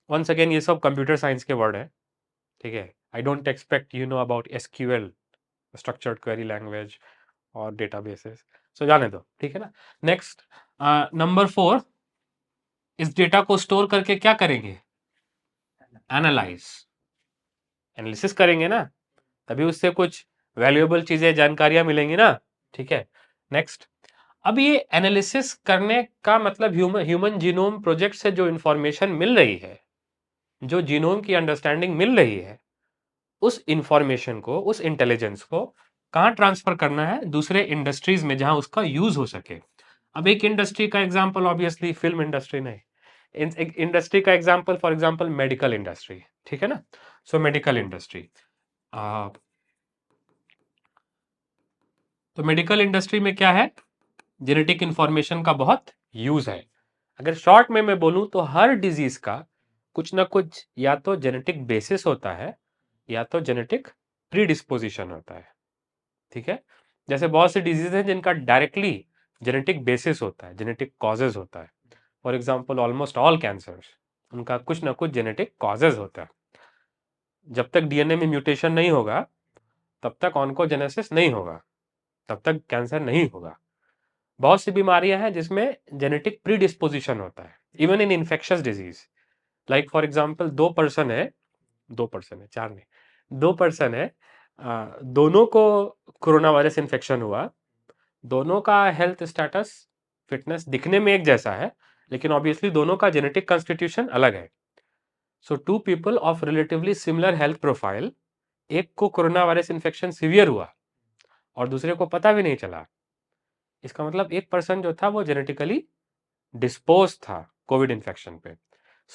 S1: वंस अगेन ये सब कंप्यूटर साइंस के वर्ड है, ठीक है। I don't expect you know about SQL, structured query language और डेटाबेसेस, सो जाने दो, ठीक है ना। नेक्स्ट, नंबर 4, इस डेटा को स्टोर करके क्या करेंगे? एनालाइज, एनालिसिस करेंगे ना, तभी उससे कुछ वैल्यूएबल चीजें, जानकारियां मिलेंगी ना। ठीक है, नेक्स्ट। अब ये एनालिसिस करने का मतलब ह्यूमन जीनोम प्रोजेक्ट से जो इंफॉर्मेशन मिल रही है, जो जीनोम की अंडरस्टैंडिंग मिल रही है, उस इंफॉर्मेशन को, उस इंटेलिजेंस को कहाँ ट्रांसफर करना है? दूसरे इंडस्ट्रीज में जहां उसका यूज हो सके। अब एक इंडस्ट्री का एग्जांपल ऑब्वियसली फिल्म इंडस्ट्री नहीं, एक इंडस्ट्री का example, for example medical industry, ठीक है ना। सो मेडिकल इंडस्ट्री, तो मेडिकल इंडस्ट्री में क्या है? जेनेटिक इंफॉर्मेशन का बहुत यूज है। अगर शॉर्ट में मैं बोलूं तो हर डिजीज का कुछ ना कुछ या तो जेनेटिक बेसिस होता है या तो जेनेटिक प्रीडिस्पोजिशन होता है। ठीक है, जैसे बहुत से डिजीज हैं जिनका डायरेक्टली जेनेटिक बेसिस होता है, जेनेटिक कॉजेज होता है। For example almost all cancers, उनका कुछ ना कुछ जेनेटिक कॉजेज होता है। जब तक डीएनए में म्यूटेशन नहीं होगा तब तक ऑन्कोजेनेसिस नहीं होगा, तब तक कैंसर नहीं होगा। बहुत सी बीमारियां हैं जिसमें जेनेटिक प्रीडिस्पोजिशन होता है, even in infectious disease. Like for example दो पर्सन है, चार नहीं, दो पर्सन है, दोनों को कोरोना वायरस इन्फेक्शन हुआ, दोनों का हेल्थ स्टेटस, फिटनेस दिखने में एक जैसा है, लेकिन ऑब्वियसली दोनों का जेनेटिक कॉन्स्टिट्यूशन अलग है। So two people of relatively similar health profile, एक को कोरोना वायरस इन्फेक्शन सीवियर हुआ और दूसरे को पता भी नहीं चला। इसका मतलब एक पर्सन जो था वो जेनेटिकली डिस्पोज था कोविड इन्फेक्शन पे।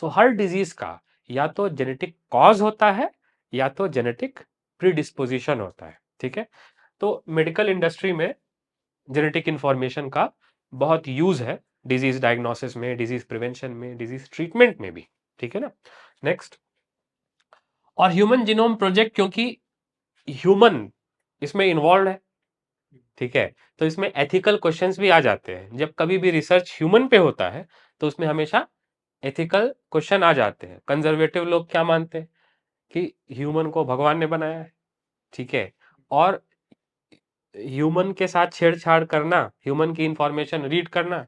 S1: सो हर डिजीज का या तो जेनेटिक कॉज होता है या तो जेनेटिक प्रीडिस्पोजिशन होता है। ठीक है, तो मेडिकल इंडस्ट्री में जेनेटिक इंफॉर्मेशन का बहुत यूज है, डिजीज डायग्नोसिस में, डिजीज प्रिवेंशन में, डिजीज ट्रीटमेंट में भी। ठीक है ना, नेक्स्ट। और ह्यूमन जीनोम प्रोजेक्ट, क्योंकि ह्यूमन इसमें इन्वॉल्व है, ठीक है, तो इसमें एथिकल क्वेश्चंस भी आ जाते हैं। जब कभी भी रिसर्च ह्यूमन पे होता है तो उसमें हमेशा एथिकल क्वेश्चन आ जाते हैं। कंजर्वेटिव लोग क्या मानते हैं कि ह्यूमन को भगवान ने बनाया है, ठीक है, और ह्यूमन के साथ छेड़छाड़ करना, ह्यूमन की इंफॉर्मेशन रीड करना,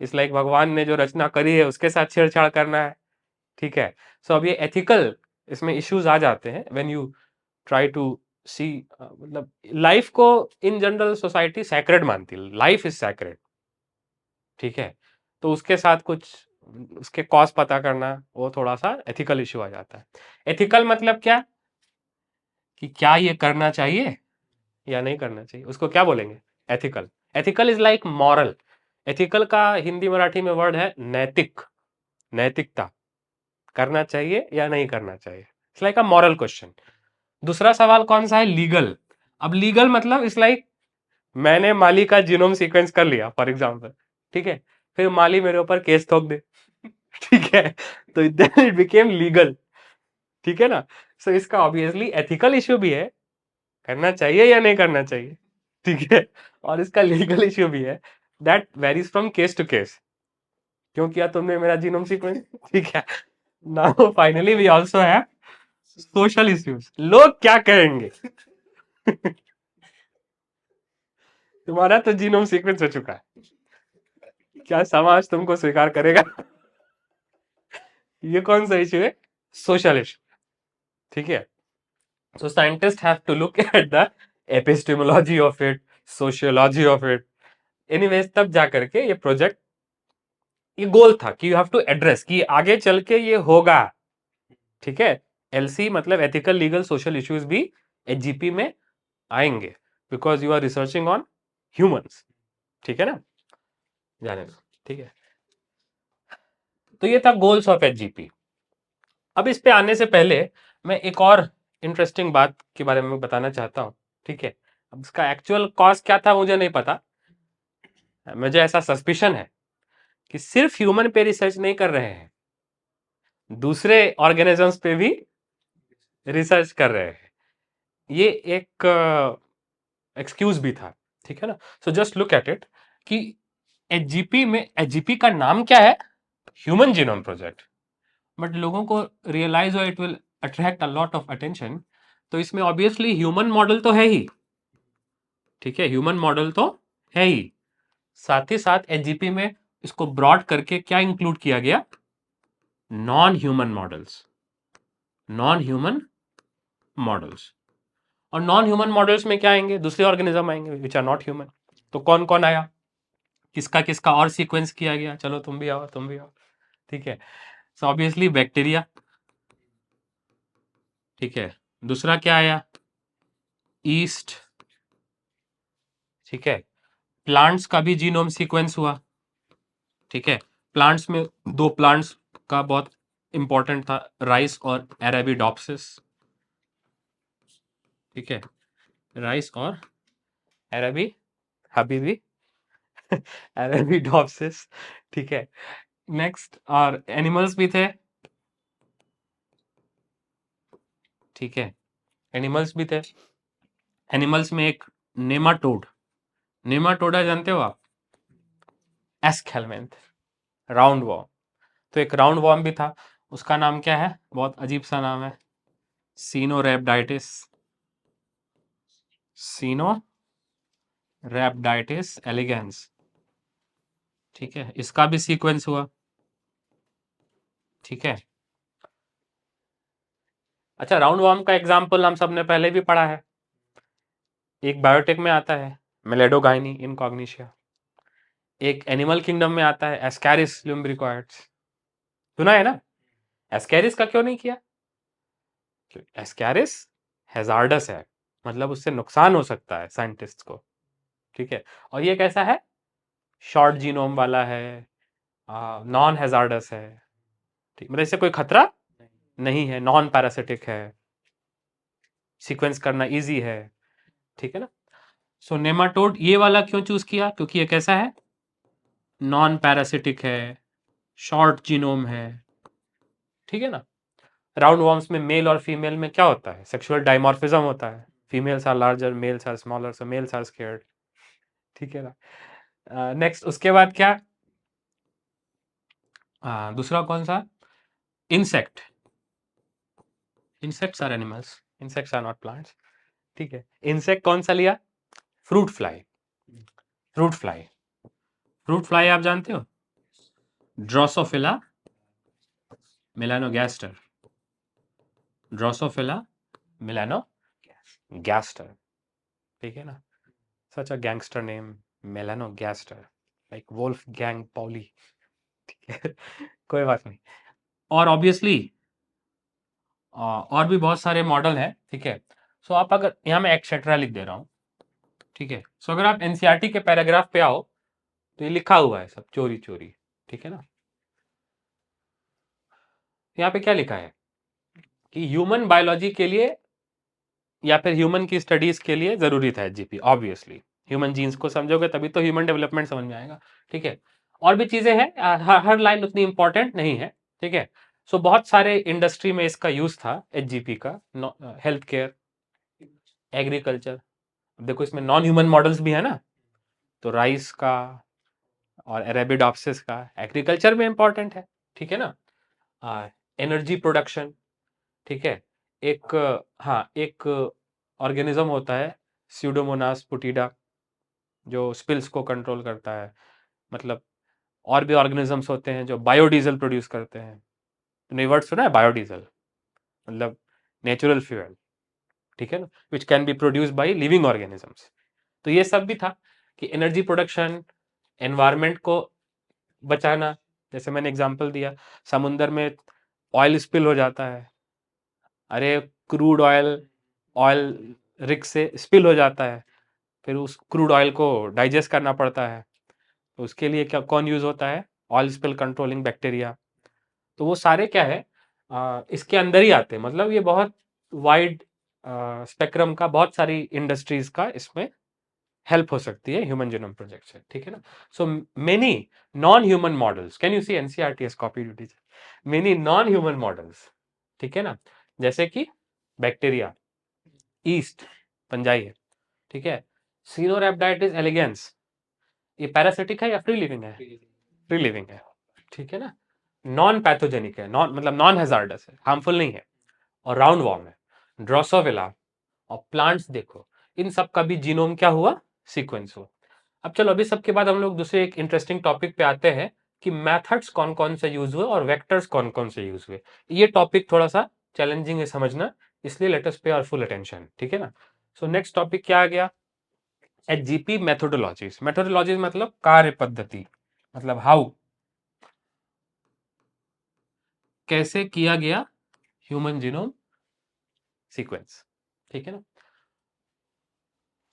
S1: इस लाइक भगवान ने जो रचना करी है उसके साथ छेड़छाड़ करना है। ठीक है, सो अब ये एथिकल इसमें इश्यूज आ जाते हैं व्हेन यू ट्राई टू सी, मतलब लाइफ को इन जनरल सोसाइटी सैक्रेड मानती है, लाइफ इज सैक्रेड। ठीक है, तो उसके साथ कुछ उसके कॉज पता करना, वो थोड़ा सा एथिकल इश्यू आ जाता है। एथिकल मतलब क्या कि क्या ये करना चाहिए या नहीं करना चाहिए, उसको क्या बोलेंगे? Ethical. Ethical is like moral. Ethical का हिंदी मराठी में वर्ड है नैतिक, नैतिकता, करना चाहिए या नहीं करना चाहिए। It's like a moral question. दूसरा सवाल कौन सा है? लीगल। अब लीगल मतलब इट्स लाइक मैंने माली का जीनोम सीक्वेंस कर लिया फॉर एग्जांपल, ठीक है, फिर माली मेरे ऊपर केस ठोक दे, ठीक है, तो देन इट बिकेम लीगल। ठीक है ना, सो इसका ऑब्वियसली एथिकल इश्यू भी है, करना चाहिए या नहीं करना चाहिए, ठीक है, और इसका लीगल इश्यू भी है, that varies from case to case. क्यों किया तुमने मेरा जीनोम सीक्वेंस, ठीक है। Now finally we also have social issues. लोग क्या कहेंगे? तुम्हारा तो जीनोम सीक्वेंस हो चुका है, क्या समाज तुमको स्वीकार करेगा? ये कौन सा इश्यू है? Social issue. ठीक है, so scientists have to look at the epistemology of it, sociology of it. anyways, तब जा करके ये प्रोजेक्ट, ये गोल था कि यू हैव टू एड्रेस कि आगे चल के ये होगा। ठीक है, एलसी मतलब एथिकल लीगल सोशल इश्यूज भी एचजीपी में आएंगे, because you are researching on humans. ठीक है ना, जाने दो। ठीक है, तो ये था गोल्स ऑफ एचजीपी। अब इस पे आने से पहले मैं एक और इंटरेस्टिंग बात के बारे में बताना चाहता हूं। ठीक है, अब इसका एक्चुअल कॉज क्या था मुझे नहीं पता, मुझे ऐसा सस्पिशन है कि सिर्फ ह्यूमन पे रिसर्च नहीं कर रहे हैं, दूसरे ऑर्गेनिजम्स पे भी रिसर्च कर रहे हैं। ये एक एक्सक्यूज भी था। ठीक है ना, so just look at it कि एचजीपी में, एचजीपी का नाम क्या है? Human genome project. बट लोगों को रियलाइज हो it will attract a lot of attention, तो इसमें ऑब्वियसली ह्यूमन मॉडल तो है ही। ठीक है, ह्यूमन मॉडल तो है ही, साथ ही साथ एचजीपी में इसको ब्रॉड करके क्या इंक्लूड किया गया? Non human models. Non human models. और नॉन ह्यूमन मॉडल्स में क्या आएंगे? दूसरे ऑर्गेनिज्म आएंगे विच आर नॉट ह्यूमन। तो कौन कौन आया, किसका किसका और सीक्वेंस किया गया? चलो तुम भी आओ, तुम भी आओ। ठीक है, सो ऑब्वियसली बैक्टीरिया। ठीक है, दूसरा क्या आया? ईस्ट। ठीक है, प्लांट्स का भी जीनोम सीक्वेंस हुआ। ठीक है, प्लांट्स में दो प्लांट्स का बहुत इंपॉर्टेंट था, राइस और एरेबिडोप्सिस। ठीक है, राइस और एरेबी हबीबी एरेबिडोप्सिस। ठीक है, नेक्स्ट और एनिमल्स भी थे। ठीक है, एनिमल्स भी थे। एनिमल्स में एक नेमाटोड, नेमाटोडा जानते हो आप? एस्केलमेंथ, राउंड वॉर्म। तो एक राउंड वॉर्म भी था, उसका नाम क्या है? बहुत अजीब सा नाम है, सीनोरैप्टाइटिस। सीनोरैप्टाइटिस एलिगेंस। ठीक है, इसका भी सीक्वेंस हुआ। ठीक है, अच्छा राउंड वॉर्म का एग्जाम्पल हम सबने पहले भी पढ़ा है, एक बायोटेक में आता है मेलेडोगाइनी इनकॉग्निशिया, एक एनिमल किंगडम में आता है एस्कैरिस लुम्ब्रिकोइड्स। सुना है ना? एस्कैरिस का क्यों नहीं किया? एस्कैरिस हैजार्डस है, मतलब उससे नुकसान हो सकता है साइंटिस्ट को। ठीक है, और ये कैसा है? शॉर्ट जीनोम वाला है, नॉन हैजार्डस है। ठीक, मतलब इससे कोई खतरा नहीं है, नॉन पैरासिटिक है, सीक्वेंस करना इजी है। ठीक है ना? सो नेमाटोड ये वाला क्यों चूज किया? क्योंकि ये कैसा है? नॉन पैरासिटिक है, शॉर्ट जीनोम है। ठीक है ना? राउंड वॉर्म्स में मेल और फीमेल में क्या होता है? सेक्सुअल डाइमॉर्फिज्म होता है, females are larger, males are smaller, so males are scared. ठीक है ना? नेक्स्ट उसके बाद क्या? दूसरा कौन सा? Insect. Insects are animals, insects are not plants. ठीक है, इंसेक्ट कौन सा लिया? Fruit fly. Fruit fly, fruit fly आप जानते हो? Drosophila melanogaster, Drosophila melanogaster. ठीक है ना? Such a gangster name, melanogaster, like wolf gang Polly. ठीक है कोई बात नहीं। और ऑब्वियसली और भी बहुत सारे मॉडल हैं। ठीक है, सो आप अगर यहाँ मैं एक्सेट्रा लिख दे रहा हूँ। ठीक है, सो अगर आप एनसीईआरटी के पैराग्राफ पे आओ तो ये लिखा हुआ है सब चोरी चोरी। ठीक है ना? यहाँ पे क्या लिखा है कि ह्यूमन बायोलॉजी के लिए या फिर ह्यूमन की स्टडीज के लिए जरूरी था एचजीपी। ऑब्वियसली ह्यूमन जीन्स को समझोगे तभी तो ह्यूमन डेवलपमेंट समझ में आएगा। ठीक है, और भी चीजें हैं, हर लाइन उतनी इंपॉर्टेंट नहीं है। ठीक है, सो बहुत सारे इंडस्ट्री में इसका यूज था एचजीपी का, हेल्थ केयर, एग्रीकल्चर। देखो इसमें नॉन ह्यूमन मॉडल्स भी है ना, तो राइस का और अरेबिडोप्सिस का एग्रीकल्चर में इंपॉर्टेंट है। ठीक है ना? Energy production. ठीक है, एक हाँ एक ऑर्गेनिज्म होता है स्यूडोमोनास पुटिडा जो स्पिल्स को कंट्रोल करता है। मतलब और भी ऑर्गेनिजम्स होते हैं जो बायोडीजल प्रोड्यूस करते हैं। तुमने वर्ड सुना है बायोडीजल? मतलब नेचुरल फ्यूल। ठीक है ना, which can be produce by living organisms. तो ये सब भी था कि एनर्जी प्रोडक्शन, एनवायरमेंट को बचाना। जैसे मैंने एग्जांपल दिया, समुंदर में ऑयल स्पिल हो जाता है, अरे क्रूड ऑयल, ऑयल रिग से स्पिल हो जाता है, फिर उस क्रूड ऑयल को डाइजेस्ट करना पड़ता है, तो उसके लिए क्या कौन यूज होता है? Oil spill controlling bacteria. तो वो सारे क्या है, इसके अंदर ही आते हैं। मतलब ये बहुत वाइड स्पेक्ट्रम का, बहुत सारी इंडस्ट्रीज का इसमें हेल्प हो सकती है ह्यूमन जीनोम प्रोजेक्ट से। ठीक है ना? So many non human models, can you see NCERT has copied teacher many non human models. ठीक है ना? जैसे कि बैक्टीरिया, ईस्ट पंजाई है। ठीक है, सीनोरैप्टाइटिस एलिगेंस, ये पैरासिटिक है या फ्री लिविंग है? फ्री लिविंग है। ठीक है ना? नॉन पैथोजेनिक है, नॉन मतलब नॉन हैजार्डस है, हार्मफुल नहीं है, और राउंड वॉर्म है, ड्रोसोविला। और प्लांट्स देखो, इन सब का भी जीनोम क्या हुआ? सीक्वेंस हुआ। अब चलो अभी सबके बाद हम लोग दूसरे एक इंटरेस्टिंग टॉपिक पे आते हैं कि मेथड्स कौन कौन से यूज हुए और वेक्टर्स कौन कौन से यूज हुए। ये टॉपिक थोड़ा सा चैलेंजिंग है समझना, इसलिए लेट अस पे आवर फुल अटेंशन, ठीक है ना। सो नेक्स्ट टॉपिक क्या आ गया, एचजीपी मेथोडोलॉजीज। मेथोडोलॉजीज मतलब कार्य पद्धति, मतलब हाउ, कैसे किया गया ह्यूमन जीनोम सीक्वेंस, ठीक है ना।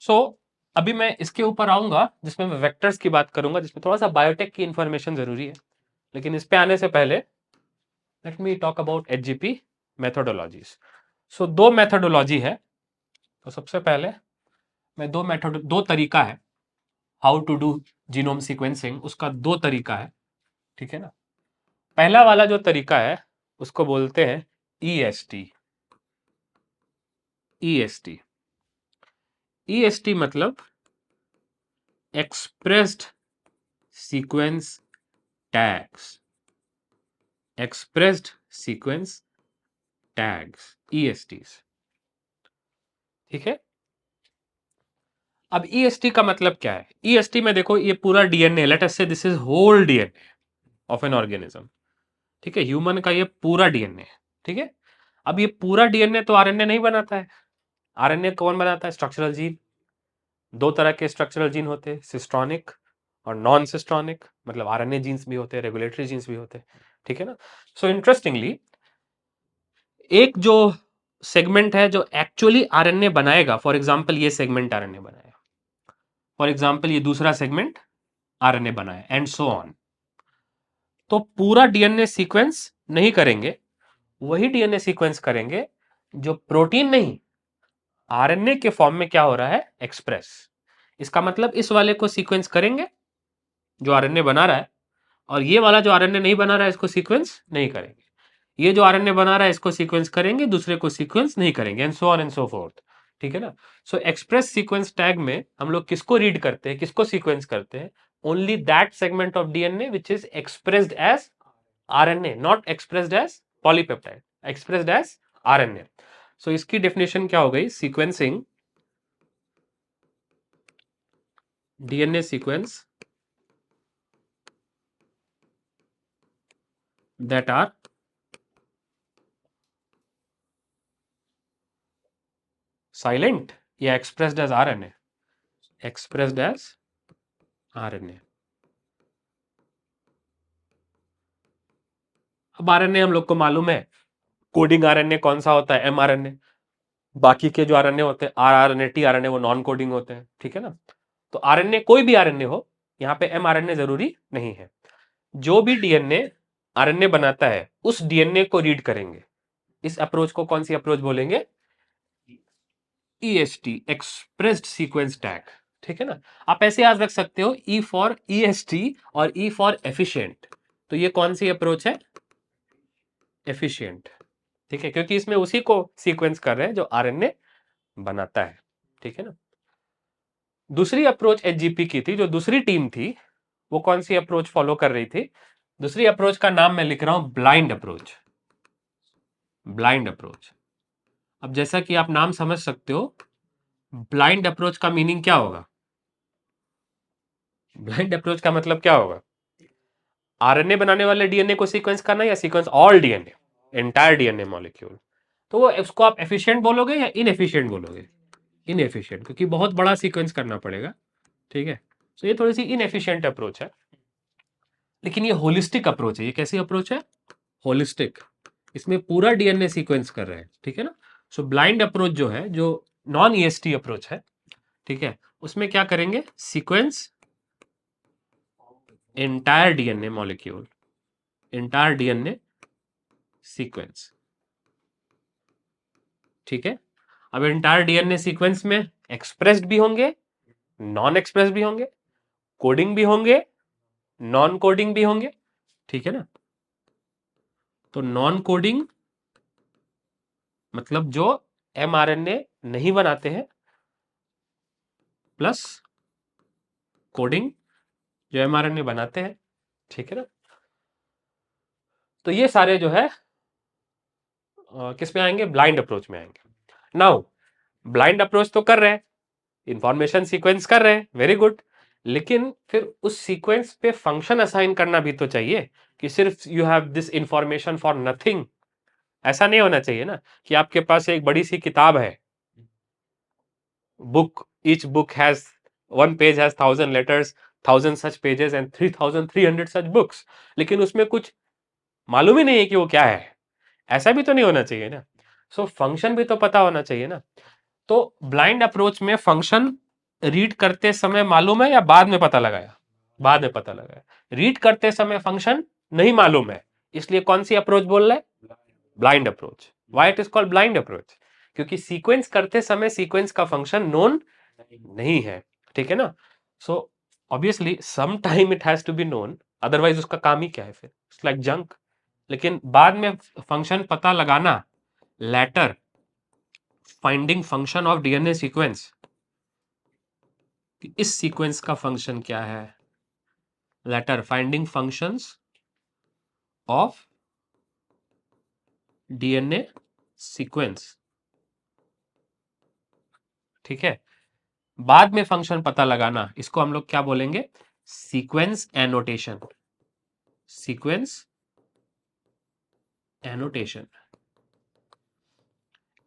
S1: सो अभी मैं इसके ऊपर आऊंगा जिसमें मैं वेक्टर्स की बात करूंगा, जिसमें थोड़ा सा बायोटेक की इंफॉर्मेशन जरूरी है, लेकिन इस पे आने से पहले let me talk about HGP methodologies. So दो मेथोडोलॉजी है। तो सबसे पहले मैं दो तरीका है how to do genome sequencing, उसका दो तरीका है, ठीक है ना। पहला वाला जो तरीका है उसको बोलते हैं ईएसटी। ईएसटी ईएसटी मतलब expressed sequence tags. Expressed sequence tags, ESTs, ठीक है। अब ईएसटी का मतलब क्या है? ईएसटी में देखो, ये पूरा DNA, let us say this is whole DNA of an organism, ठीक है, ह्यूमन का ये पूरा डीएनए, ठीक है। अब ये पूरा डीएनए तो आरएनए नहीं बनाता है। आरएनए कौन बनाता है? Structural gene. दो तरह के स्ट्रक्चरल जीन होते हैं, सिस्टोनिक और नॉन सिस्टोनिक, मतलब आरएनए जीन्स भी होते हैं, रेगुलेटरी जीन्स भी होते हैं, ठीक है ना। सो इंटरेस्टिंगली एक जो सेगमेंट है जो एक्चुअली आरएनए बनाएगा, फॉर एग्जांपल ये सेगमेंट आरएनए बनाएगा, फॉर एग्जांपल ये दूसरा सेगमेंट आरएनए बनाए, एंड सो ऑन। तो पूरा डीएनए सीक्वेंस नहीं करेंगे, वही डीएनए सीक्वेंस करेंगे जो प्रोटीन नहीं, आरएनए के फॉर्म में क्या हो रहा है, एक्सप्रेस। इसका मतलब इस वाले को सीक्वेंस करेंगे जो आरएनए बना रहा है, और ये वाला जो आरएनए नहीं बना रहा है इसको सीक्वेंस नहीं करेंगे। ये जो आरएनए बना रहा है इसको सीक्वेंस करेंगे, दूसरे को सीक्वेंस नहीं करेंगे, and so on and so fourth, ठीक है ना। सो एक्सप्रेस सीक्वेंस टैग में हम लोग किसको रीड करते हैं, किसको सीक्वेंस करते हैं? Only that segment of DNA which is expressed as RNA, not expressed as polypeptide, expressed as RNA. So इसकी डेफिनेशन क्या हो गई? Sequencing DNA sequence that are silent या expressed as RNA, expressed as RNA। अब RNA हम लोग को मालूम है, कोडिंग आरएनए कौन सा होता है? एमआरएनए। बाकी के जो आरएनए होते हैं आरआरएनए, टीआरएनए, वो नॉन कोडिंग होते हैं, ठीक है ना। तो आरएनए कोई भी आरएनए हो, यहाँ पे एमआरएनए जरूरी नहीं है। जो भी डीएनए आरएनए बनाता है उस डीएनए को रीड करेंगे। इस अप्रोच को कौन सी अप्रोच बोलेंगे? ईएसटी, एक्सप्रेस्ड सीक्वेंस टैग, ठीक है ना। आप ऐसे याद रख सकते हो, ई फॉर ईएसटी और ई फॉर एफिशिएंट। तो ये कौन सी अप्रोच है? एफिशिएंट, ठीक है, क्योंकि इसमें उसी को सीक्वेंस कर रहे हैं जो आरएनए बनाता है, ठीक है ना। दूसरी अप्रोच एचजीपी की थी, जो दूसरी टीम थी वो कौन सी अप्रोच फॉलो कर रही थी? दूसरी अप्रोच का नाम मैं लिख रहा हूं ब्लाइंड अप्रोच। Blind approach. अब जैसा कि आप नाम समझ सकते हो, ब्लाइंड अप्रोच का मीनिंग क्या होगा? ब्लाइंड अप्रोच का मतलब क्या होगा? आरएनए बनाने वाले डीएनए को सीक्वेंस करना या sequence all DNA, entire DNA molecule. तो वो उसको आप एफिशिएंट बोलोगे या इनएफिशिएंट बोलोगे? इनएफिशिएंट, क्योंकि बहुत बड़ा सीक्वेंस करना पड़ेगा, ठीक है। तो ये थोड़ी सी इनएफिशिएंट अप्रोच है, लेकिन ये होलिस्टिक अप्रोच है। ये कैसी अप्रोच है? होलिस्टिक। इसमें पूरा डीएनए सीक्वेंस कर रहे हैं, ठीक है ना। सो ब्लाइंड अप्रोच जो है, जो नॉन ईएसटी अप्रोच है, ठीक है, उसमें क्या करेंगे? Sequence entire DNA molecule, entire DNA sequence, ठीक है। अब एंटायर डीएनए सीक्वेंस में एक्सप्रेस्ड भी होंगे, नॉन एक्सप्रेस्ड भी होंगे, कोडिंग भी होंगे, नॉन कोडिंग भी होंगे, ठीक है ना। तो नॉन कोडिंग मतलब जो एमआरएनए नहीं बनाते हैं, प्लस कोडिंग जो एमआरएनए बनाते हैं, ठीक है ना। तो ये सारे जो है किस में आएंगे? ब्लाइंड अप्रोच में आएंगे। नाउ ब्लाइंड अप्रोच तो कर रहे हैं, इंफॉर्मेशन सीक्वेंस कर रहे हैं, वेरी गुड, लेकिन फिर उस सीक्वेंस पे फंक्शन असाइन करना भी तो चाहिए, कि सिर्फ you have this information for nothing, ऐसा नहीं होना चाहिए ना कि आपके पास एक बड़ी सी किताब है, book, each book has, one page has 1,000 letters, 1,000 such pages and 3,300 such books, लेकिन उसमें कुछ मालूम ही नहीं है कि वो क्या है। ऐसा भी तो नहीं होना चाहिए ना। सो फंक्शन भी तो पता होना चाहिए ना। तो ब्लाइंड अप्रोच में फंक्शन रीड करते समय मालूम है या बाद में पता लगाया? बाद में पता लगाया। रीड करते समय फंक्शन नहीं मालूम है, इसलिए कौन सी अप्रोच बोल रहा है? Blind approach. Why it is called blind approach? क्योंकि सीक्वेंस करते समय सीक्वेंस का फंक्शन नोन नहीं है, ठीक है ना। So obviously some time it has to be known, otherwise उसका काम ही क्या है फिर? It's like junk. लेकिन बाद में फंक्शन पता लगाना, later finding function of DNA sequence, इस सीक्वेंस का फंक्शन क्या है? Later finding functions of DNA sequence, ठीक है। बाद में फंक्शन पता लगाना, इसको हम लोग क्या बोलेंगे? Sequence annotation. Sequence annotation.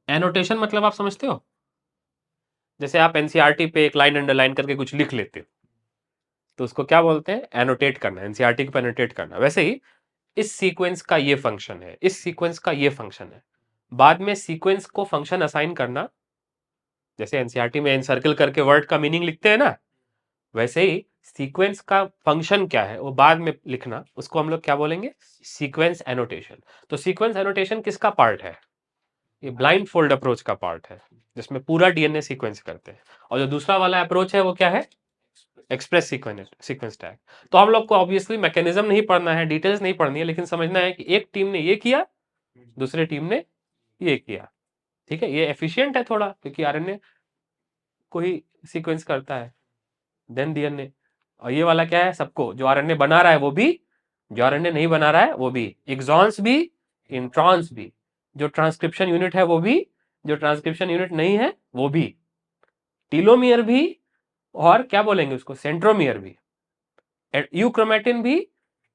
S1: Annotation मतलब आप समझते हो? जैसे आप एनसीईआरटी पे एक लाइन अंडरलाइन करके कुछ लिख लेते हो, तो उसको क्या बोलते हैं? एनोटेट करना, एनसीईआरटी को एनोटेट करना। वैसे ही इस सीक्वेंस का ये फंक्शन है, इस सीक्वेंस का ये फंक्शन है, बाद में सीक्वेंस को फंक्शन असाइन करना। जैसे एनसीईआरटी में एनसर्कल करके वर्ड का मीनिंग लिखते हैं ना, वैसे ही सीक्वेंस का फंक्शन क्या है वो बाद में लिखना, उसको हम लोग क्या बोलेंगे? Sequence annotation. तो सीक्वेंस एनोटेशन किसका पार्ट है? ये ब्लाइंड फोल्ड अप्रोच का पार्ट है, जिसमें पूरा डीएनए सीक्वेंस करते हैं। और जो दूसरा वाला अप्रोच है वो क्या है? Express sequence tag. तो हम लोग को ऑब्वियसली मैकेनिज्म नहीं पढ़ना है, डिटेल्स नहीं पढ़नी है, लेकिन समझना है कि एक टीम ने ये किया, दूसरी टीम ने ये किया, ठीक है। ये एफिशिएंट है थोड़ा, क्योंकि आरएनए को ही सीक्वेंस करता है, देन डीएनए। और ये वाला क्या है? सबको, जो आरएनए बना रहा है वो भी, जो आरएनए नहीं बना रहा है वो भी, एक्सॉन्स भी, इंट्रॉन्स भी, जो ट्रांसक्रिप्शन यूनिट है वो भी, जो ट्रांसक्रिप्शन यूनिट नहीं है वो भी, टीलोमियर भी, और क्या बोलेंगे उसको? सेंट्रोमियर भी, यूक्रोमेटिन भी,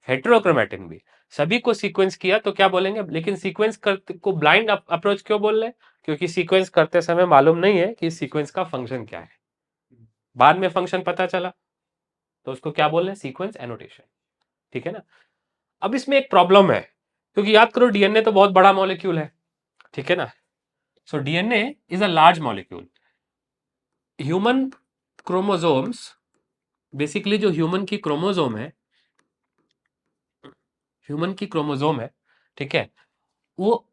S1: हेटेरोक्रोमेटिन भी, सभी को सीक्वेंस किया तो क्या बोलेंगे? लेकिन सीक्वेंस को ब्लाइंड अप्रोच क्यों बोल रहे हैं? क्योंकि सीक्वेंस करते समय मालूम नहीं है कि सीक्वेंस का फंक्शन क्या है, बाद में फंक्शन पता चला, तो उसको क्या बोल रहे हैं? सीक्वेंस एनोटेशन, ठीक है ना। अब इसमें एक प्रॉब्लम है, क्योंकि याद करो डीएनए तो बहुत बड़ा मॉलिक्यूल है, ठीक है ना। So DNA is a large molecule. Human chromosomes, basically जो ह्यूमन की क्रोमोसोम है, ह्यूमन की क्रोमोसोम है, ठीक है, वो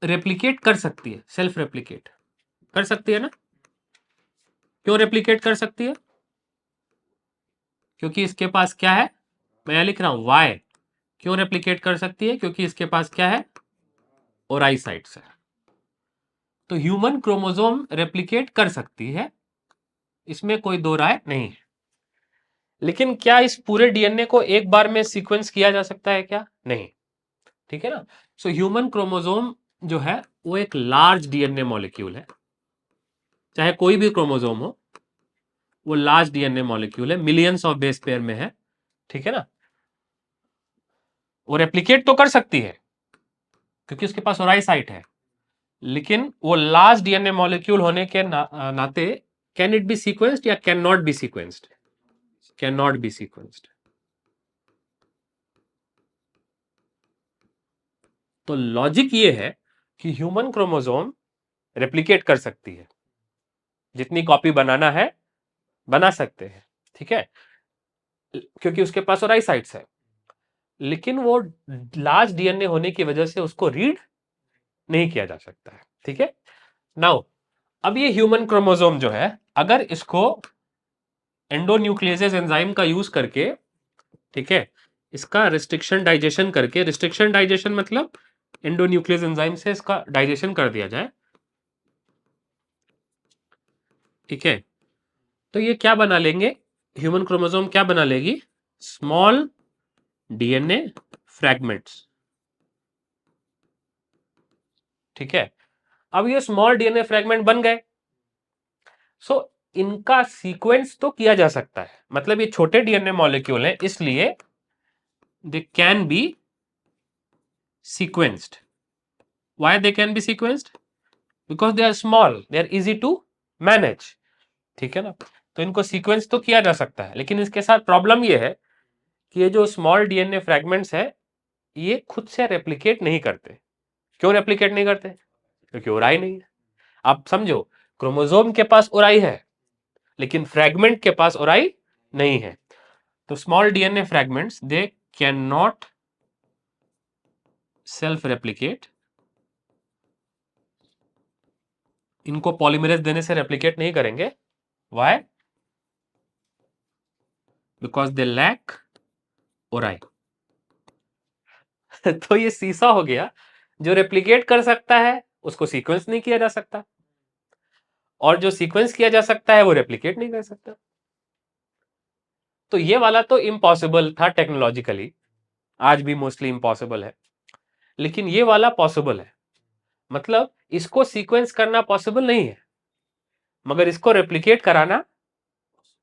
S1: रेप्लिकेट कर सकती है, सेल्फ रेप्लिकेट कर सकती है ना। क्यों रेप्लिकेट कर सकती है? क्योंकि इसके पास क्या है? मैं यहां लिख रहा हूं वाई। क्यों रेप्लिकेट कर सकती है? क्योंकि इसके पास क्या है? ओराइसाइट्स है। तो ह्यूमन क्रोमोसोम रेप्लिकेट कर सकती है, इसमें कोई दो राय नहीं है। लेकिन क्या इस पूरे डीएनए को एक बार में सीक्वेंस किया जा सकता है क्या? नहीं, ठीक है ना। सो ह्यूमन क्रोमोसोम जो है वो एक लार्ज डीएनए मॉलिक्यूल है, चाहे कोई भी क्रोमोसोम हो, वो लार्ज डीएनए मॉलिक्यूल है, मिलियंस ऑफ बेस पेयर में है, ठीक है ना। वो रेप्लिकेट तो कर सकती है क्योंकि उसके पास ओराइसाइट है, लेकिन वो लार्ज डीएनए मॉलिक्यूल होने के नाते कैन इट बी सीक्वेंस्ड या can not be sequenced? Can not be sequenced. तो लॉजिक ये है कि ह्यूमन क्रोमोसोम रेप्लिकेट कर सकती है, जितनी कॉपी बनाना है बना सकते हैं, ठीक है, क्योंकि उसके पास ओराइसाइट्स है। लेकिन वो लार्ज डीएनए होने की वजह से उसको रीड नहीं किया जा सकता है, ठीक है। नाउ अब ये ह्यूमन क्रोमोसोम जो है, अगर इसको एंडोन्यूक्लियेजेस एंजाइम का यूज करके, ठीक है, इसका रिस्ट्रिक्शन डाइजेशन करके, रिस्ट्रिक्शन डाइजेशन मतलब एंडोन्यूक्लियस एंजाइम से इसका डाइजेशन कर दिया जाए, ठीक है, तो ये क्या बना लेंगे? ह्यूमन क्रोमोसोम क्या बना लेगी? स्मॉल डीएनए फ्रैगमेंट्स, ठीक है। अब ये स्मॉल डीएनए फ्रैगमेंट बन गए, सो इनका सीक्वेंस तो किया जा सकता है, मतलब ये छोटे डीएनए मॉलिक्यूल हैं, इसलिए they can be sequenced, why they can be sequenced? Because they are small, they are easy to manage, ठीक है ना। तो इनको सीक्वेंस तो किया जा सकता है, लेकिन इसके साथ प्रॉब्लम ये है कि ये जो स्मॉल डीएनए फ्रैगमेंट्स है ये खुद से रेप्लिकेट नहीं करते। क्यों रेप्लिकेट नहीं करते? क्योंकि ओराई नहीं है। आप समझो, क्रोमोसोम के पास ओराई है लेकिन फ्रैगमेंट के पास ओराई नहीं है। तो small DNA fragments they can not self replicate, इनको पॉलीमरेज देने से रेप्लिकेट नहीं करेंगे। व्हाई? बिकॉज दे लैक ओराई। तो ये सीसा हो गया, जो रेप्लिकेट कर सकता है उसको सीक्वेंस नहीं किया जा सकता, और जो सीक्वेंस किया जा सकता है वो रेप्लिकेट नहीं कर सकता। तो ये वाला तो इम्पॉसिबल था टेक्नोलॉजिकली, आज भी मोस्टली इम्पॉसिबल है, लेकिन ये वाला पॉसिबल है। मतलब इसको सीक्वेंस करना पॉसिबल नहीं है, मगर इसको रेप्लिकेट कराना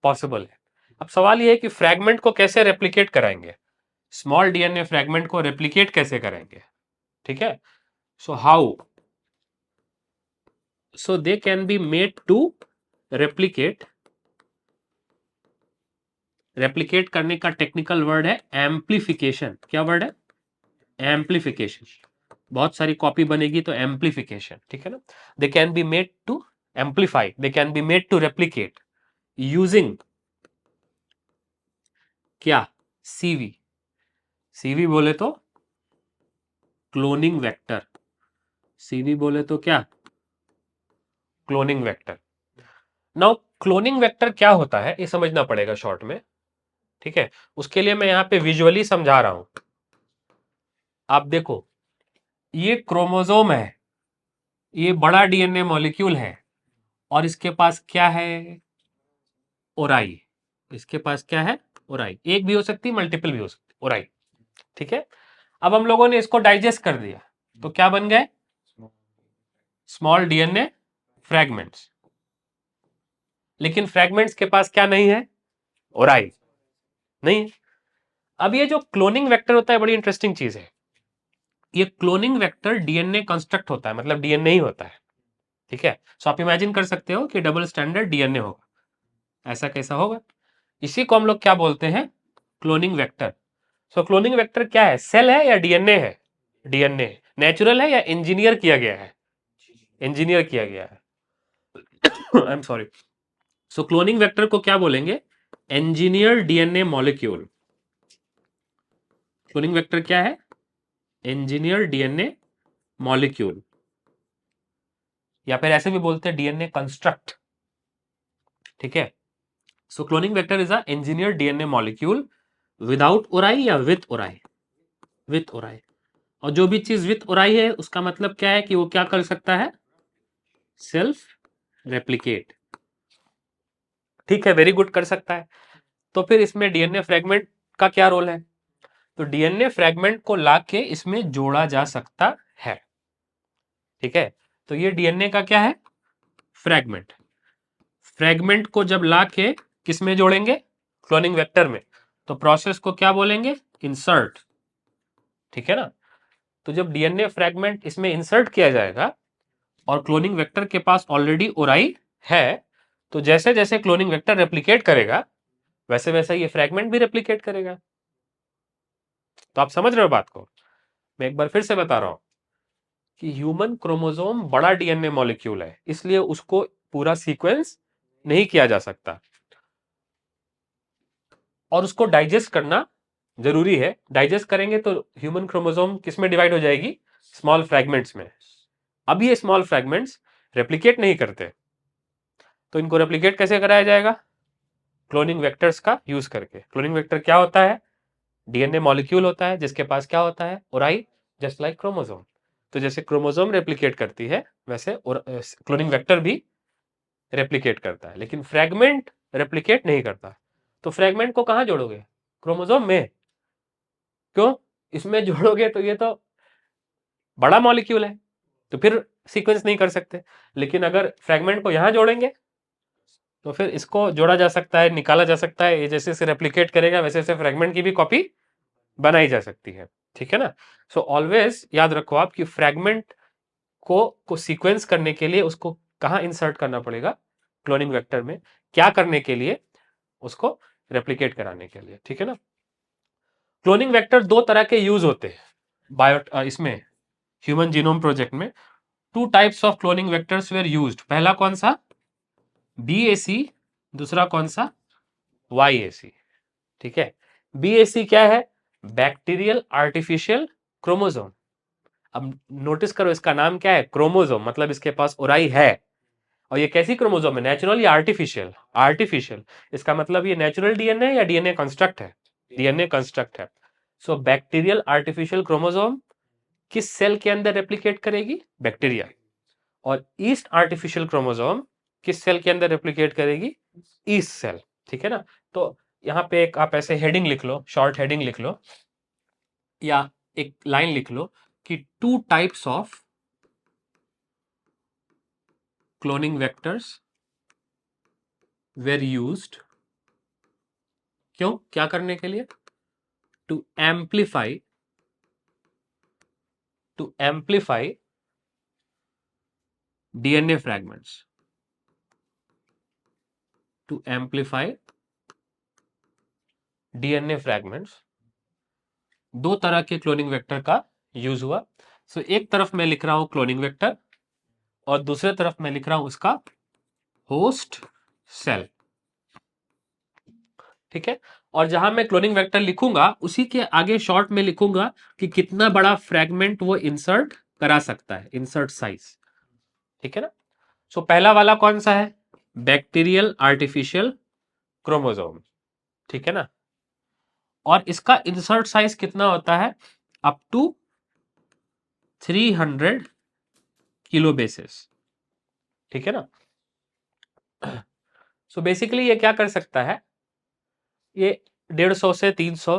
S1: पॉसिबल है। अब सवाल यह है कि फ्रैगमेंट को कैसे रेप्लिकेट कराएंगे, स्मॉल डीएनए फ्रैगमेंट को रेप्लिकेट कैसे करेंगे, ठीक है। So how? So they can be made to replicate. Replicate करने का टेक्निकल वर्ड है एम्प्लीफिकेशन। क्या वर्ड है? एम्प्लीफिकेशन। बहुत सारी कॉपी बनेगी तो एम्प्लीफिकेशन, ठीक है ना। They can be made to amplify, they can be made to replicate using क्या? सीवी। सीवी बोले तो क्लोनिंग वेक्टर। सीवी बोले तो क्या? Cloning vector. Now cloning vector क्या होता है ये समझना पड़ेगा शॉर्ट में, ठीक है। उसके लिए मैं यहां पे विजुअली समझा रहा हूं। आप देखो, ये क्रोमोसोम है, ये बड़ा डीएनए मॉलिक्यूल है, और इसके पास क्या है? ओराई। इसके पास क्या है? ओराई। एक भी हो सकती, मल्टीपल भी हो सकती, ओराई, ठीक है। अब हम लोगों ने इसको डाइजेस्ट कर दिया, तो क्या बन गए? Small DNA fragments. लेकिन फ्रैगमेंट्स के पास क्या नहीं है? ओराई नहीं है। अब ये जो क्लोनिंग वेक्टर होता है बड़ी इंटरेस्टिंग चीज है। ये क्लोनिंग वेक्टर डीएनए कंस्ट्रक्ट होता है, मतलब डीएनए ही होता है, ठीक है। सो आप इमेजिन कर सकते हो कि डबल स्टैंडर्ड डीएनए होगा। ऐसा कैसा होगा? इसी को हम लोग क्या बोलते हैं? Cloning vector. So cloning vector क्या है? सेल है या डीएनए है? डीएनए। नेचुरल है या इंजीनियर किया गया है? इंजीनियर किया गया है। I am sorry. So cloning vector को क्या बोलेंगे? Engineer DNA molecule. Cloning vector क्या है? इंजीनियर डीएनए मॉलिक्यूल, या फिर ऐसे भी बोलते हैं डीएनए कंस्ट्रक्ट, ठीक है। So cloning vector is a engineer DNA molecule without ori या विथ ओराई? विथ ओराई। और जो भी चीज विथ ओराई है उसका मतलब क्या है कि वो क्या कर सकता है? सेल्फ रेप्लिकेट, ठीक है। वेरी गुड, कर सकता है। तो फिर इसमें डीएनए फ्रेगमेंट का क्या रोल है? तो डीएनए फ्रेगमेंट को लाके इसमें जोड़ा जा सकता है, ठीक है। तो ये डीएनए का क्या है? फ्रेगमेंट। फ्रेगमेंट को जब लाके किस में जोड़ेंगे? क्लोनिंग वेक्टर में। तो प्रोसेस को क्या बोलेंगे? इंसर्ट, ठीक है ना। तो जब डीएनए फ्रेगमेंट इसमें इंसर्ट किया जाएगा और क्लोनिंग वेक्टर के पास ऑलरेडी ओराई है, तो जैसे जैसे क्लोनिंग वेक्टर रेप्लिकेट करेगा वैसे वैसे ये फ्रेगमेंट भी रेप्लिकेट करेगा। तो आप समझ रहे हो बात को? मैं एक बार फिर से बता रहा हूं कि ह्यूमन क्रोमोसोम बड़ा डीएनए मॉलिक्यूल है, इसलिए उसको पूरा सीक्वेंस नहीं किया जा सकता, और उसको डाइजेस्ट करना जरूरी है। डाइजेस्ट करेंगे तो ह्यूमन क्रोमोसोम किस में डिवाइड हो जाएगी? स्मॉल फ्रैगमेंट्स में। अब ये स्मॉल फ्रैगमेंट्स रेप्लिकेट नहीं करते, तो इनको रेप्लिकेट कैसे कराया जाएगा? क्लोनिंग वेक्टर्स का यूज करके। क्लोनिंग वेक्टर क्या होता है? डीएनए मॉलिक्यूल होता है जिसके पास क्या होता है? ओराई, जस्ट लाइक क्रोमोसोम। तो जैसे क्रोमोसोम रेप्लिकेट करती है वैसे क्लोनिंग वेक्टर भी रेप्लिकेट करता है, लेकिन फ्रैगमेंट रेप्लिकेट नहीं करता। तो फ्रैगमेंट को कहां जोड़ोगे? क्रोमोसोम में। क्यों? इसमें जोड़ोगे तो ये तो बड़ा मॉलिक्यूल है, तो फिर सीक्वेंस नहीं कर सकते। लेकिन अगर फ्रैगमेंट को यहां जोड़ेंगे तो फिर इसको जोड़ा जा सकता है, निकाला जा सकता है। ये जैसे जैसे रेप्लिकेट करेगा वैसे वैसे फ्रैगमेंट की भी कॉपी बनाई जा सकती है, ठीक है ना। सो ऑलवेज याद रखो आप कि फ्रैगमेंट को सीक्वेंस करने के लिए उसको कहाँ इंसर्ट करना पड़ेगा, क्लोनिंग वेक्टर में, क्या करने के लिए, उसको रेप्लिकेट कराने के लिए, ठीक है ना। क्लोनिंग वेक्टर दो तरह के यूज होते हैं इसमें ह्यूमन जीनोम प्रोजेक्ट में। To types of cloning vectors were used. पहला कौन सा, BAC, दूसरा कौन सा, YAC, ठीक है। BAC क्या है, बैक्टीरियल आर्टिफिशियल क्रोमोसोम। अब नोटिस करो इसका नाम क्या है, क्रोमोसोम, मतलब इसके पास ओराई है। और ये कैसी क्रोमोसोम है, नेचुरल या आर्टिफिशियल, आर्टिफिशियल। इसका मतलब ये नेचुरल डीएनए या डीएनए कंस्ट्रक्ट है, डीएनए कंस्ट्रक्ट है। सो बैक्टीरियल आर्टिफिशियल क्रोमोसोम किस सेल के अंदर रेप्लिकेट करेगी, बैक्टीरिया। और ईस्ट आर्टिफिशियल क्रोमोसोम किस सेल के अंदर रेप्लिकेट करेगी, ईस्ट सेल, ठीक है ना। तो यहां पे एक आप ऐसे हेडिंग लिख लो, शॉर्ट हेडिंग लिख लो, या एक लाइन लिख लो कि two types of cloning vectors were used. क्यों, क्या करने के लिए, to amplify DNA fragments, to amplify DNA fragments। दो तरह के क्लोनिंग वेक्टर का यूज हुआ। सो एक तरफ मैं लिख रहा हूं क्लोनिंग वेक्टर और दूसरे तरफ मैं लिख रहा हूं उसका होस्ट सेल, ठीक है। और जहां मैं क्लोनिंग वेक्टर लिखूंगा उसी के आगे शॉर्ट में लिखूंगा कि कितना बड़ा फ्रैगमेंट वो इंसर्ट करा सकता है, इंसर्ट साइज, ठीक है ना। सो पहला वाला कौन सा है, बैक्टीरियल आर्टिफिशियल क्रोमोसोम, ठीक है ना। और इसका इंसर्ट साइज कितना होता है, अप टू 300 किलो बेसिस, ठीक है ना। सो बेसिकली ये क्या कर सकता है, ये 150 से 300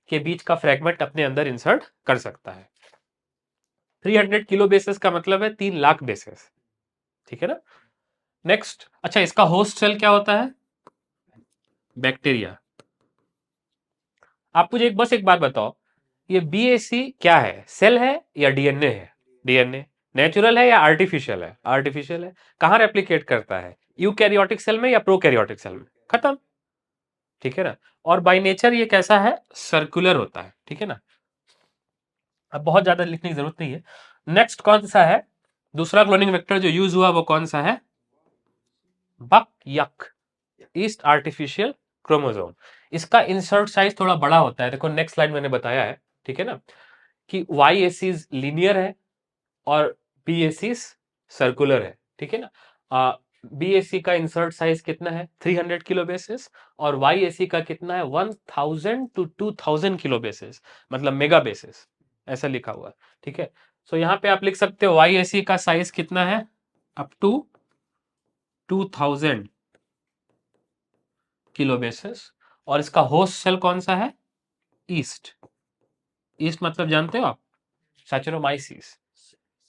S1: के बीच का फ्रैगमेंट अपने अंदर इंसर्ट कर सकता है। 300 किलो बेसिस का मतलब है 3 लाख बेसिस, ठीक है ना। नेक्स्ट, अच्छा इसका होस्ट सेल क्या होता है, बैक्टीरिया। आप मुझे बस एक बात बताओ, ये BAC क्या है, सेल है या डीएनए है, डीएनए। नेचुरल है या आर्टिफिशियल है, आर्टिफिशियल है। कहां रेप्लिकेट करता है, यूकैरियोटिक सेल में या प्रोकैरियोटिक सेल में, खत्म, ठीक है ना। और बाय नेचर ये कैसा है, सर्कुलर होता है, ठीक है ना। अब बहुत ज्यादा लिखने की जरूरत नहीं है। नेक्स्ट कौन सा है, दूसरा क्लोनिंग वेक्टर जो यूज हुआ वो कौन सा है, बक यक, ईस्ट आर्टिफिशियल क्रोमोसोम। इसका इंसर्ट साइज थोड़ा बड़ा होता है, देखो नेक्स्ट स्लाइड मैंने बताया है, ठीक है ना, कि YAC लीनियर है और BAC सर्कुलर है, ठीक है ना। BAC का इंसर्ट साइज कितना है, 300 किलो बेसिस, और YAC का कितना है, 1000 to 2000 किलो बेसिस, मतलब मेगा बेसिस, ऐसा लिखा हुआ है, ठीक है। सो यहां पे आप लिख सकते हो YAC का साइज कितना है, अप टू 2000 किलो बेसिस। और इसका होस्ट सेल कौन सा है, ईस्ट, ईस्ट मतलब जानते हो आप, सैचुरोमाइसिस,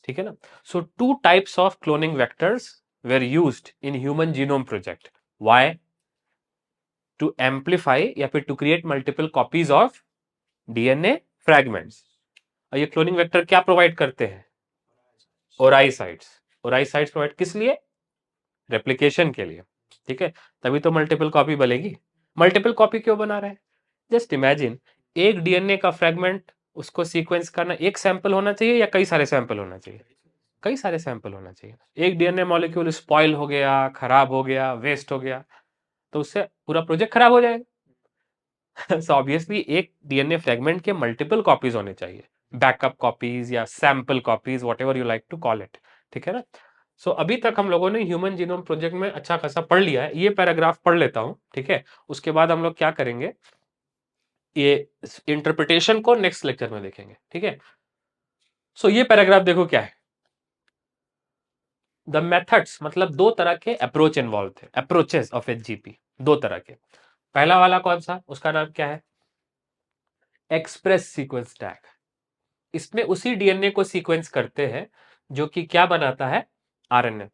S1: ठीक है ना। So two types of cloning vectors were used in human genome project. Why, to amplify या फिर to create multiple copies of DNA fragments. और ये क्लोनिंग वेक्टर क्या प्रोवाइड करते हैं, ओराइसाइट्स। ओराइसाइट्स प्रोवाइड किस लिए, रेप्लिकेशन के लिए, ठीक है। तभी तो मल्टीपल कॉपी बनेगी। मल्टीपल कॉपी क्यों बना रहे हैं, जस्ट इमेजिन, एक DNA का फ्रैगमेंट उसको सीक्वेंस करना, एक सैंपल होना चाहिए या कई सारे सैंपल होना चाहिए, कई सारे सैंपल होना चाहिए। एक DNA मॉलिक्यूल स्पॉइल हो गया, खराब हो गया, वेस्ट हो गया, तो उससे पूरा प्रोजेक्ट खराब हो जाएगा। सो ऑब्वियसली एक DNA फ्रैगमेंट के मल्टीपल कॉपीज होने चाहिए, बैकअप कॉपीज या sample copies, whatever you like to call it, ठीक है ना। सो अभी तक हम लोगों ने ह्यूमन जीनोम प्रोजेक्ट में अच्छा खासा पढ़ लिया है। ये पैराग्राफ पढ़ लेता हूं, ठीक है। उसके बाद हम लोग क्या करेंगे, ये इंटरप्रिटेशन को नेक्स्ट लेक्चर में देखेंगे, ठीक है। सो ये पैराग्राफ देखो क्या है, द मेथड्स, मतलब दो तरह के अप्रोच इन्वॉल्व थे, अप्रोचेस ऑफ HGP, दो तरह के। पहला वाला कौन सा, उसका नाम क्या है, एक्सप्रेस सीक्वेंस टैग। इसमें उसी DNA को सीक्वेंस करते हैं जो कि क्या बनाता है, RNA,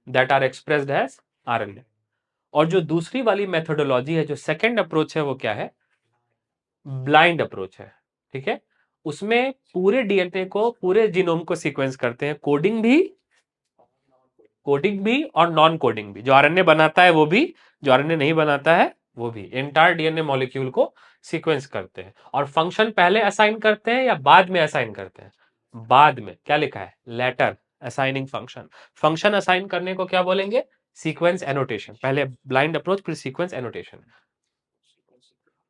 S1: that are expressed as RNA। और जो दूसरी वाली मेथोडोलॉजी है, जो सेकंड अप्रोच है, वो क्या है, ब्लाइंड अप्रोच है, ठीक है। उसमें पूरे डीएनए को, पूरे जीनोम को सीक्वेंस करते हैं, कोडिंग भी और नॉन कोडिंग भी। जो आरएनए बनाता है वो भी, जो आरएनए नहीं बनाता है वो भी, एंटायर डीएनए मॉलिक्यूल को सीक्वेंस करते हैं। और फंक्शन पहले असाइन करते हैं या बाद में असाइन करते हैं? बाद में। क्या लिखा है? Later assigning function. Function assign करने को क्या बोलेंगे? Sequence annotation. पहले ब्लाइंड अप्रोच, फिर sequence annotation.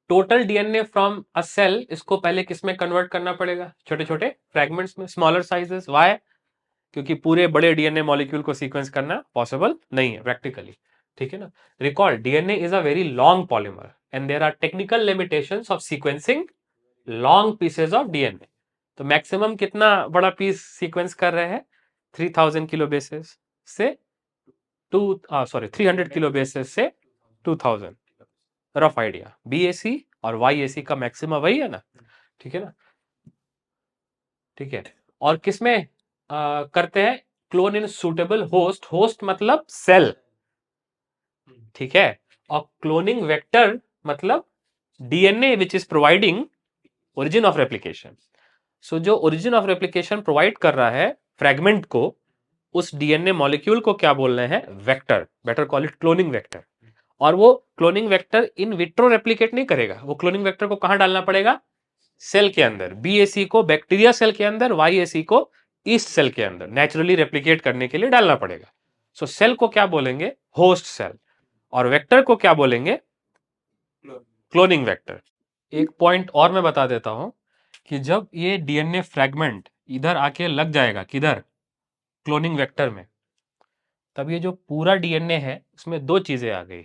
S1: Total DNA from a cell, इसको पहले किस में कन्वर्ट करना पड़ेगा? छोटे छोटे फ्रैगमेंट्स में, स्मॉलर साइजेस। वाई? क्योंकि पूरे बड़े डीएनए मॉलिक्यूल को सीक्वेंस करना पॉसिबल नहीं है प्रैक्टिकली। ठीक है ना? Recall, DNA is a very long polymer and there are technical limitations of sequencing long pieces of DNA. तो मैक्सिमम कितना बड़ा पीस सीक्वेंस कर रहे हैं? 3000 किलो बेसिस से 300 किलो बेसिस से 2000। Rough idea. बीएसी और वाईएसी का मैक्सिमम वही है ना? ठीक है ना? ठीक है। और किसमें करते हैं? Clone in suitable host. Host मतलब सेल। ठीक है। और क्लोनिंग वेक्टर मतलब DNA which is providing origin of replication. So जो ओरिजिन ऑफ रेप्लिकेशन प्रोवाइड कर रहा है फ्रैगमेंट को, उस डीएनए मॉलिक्यूल को क्या बोल रहे हैं? Vector. Better call it cloning vector. और वो cloning vector in vitro replicate नहीं करेगा। वो क्लोनिंग वेक्टर को कहां डालना पड़ेगा? सेल के अंदर। बीएसी को बैक्टीरिया सेल के अंदर, वाईएसी को ईस्ट सेल के अंदर नेचुरली रेप्लिकेट करने के लिए डालना पड़ेगा। सो सेल को क्या बोलेंगे? Host cell. और वेक्टर को क्या बोलेंगे? Cloning vector. एक पॉइंट और मैं बता देता हूं कि जब ये डीएनए फ्रैगमेंट इधर आके लग जाएगा, किधर? क्लोनिंग वेक्टर में, तब ये जो पूरा डीएनए है उसमें दो चीजें आ गई।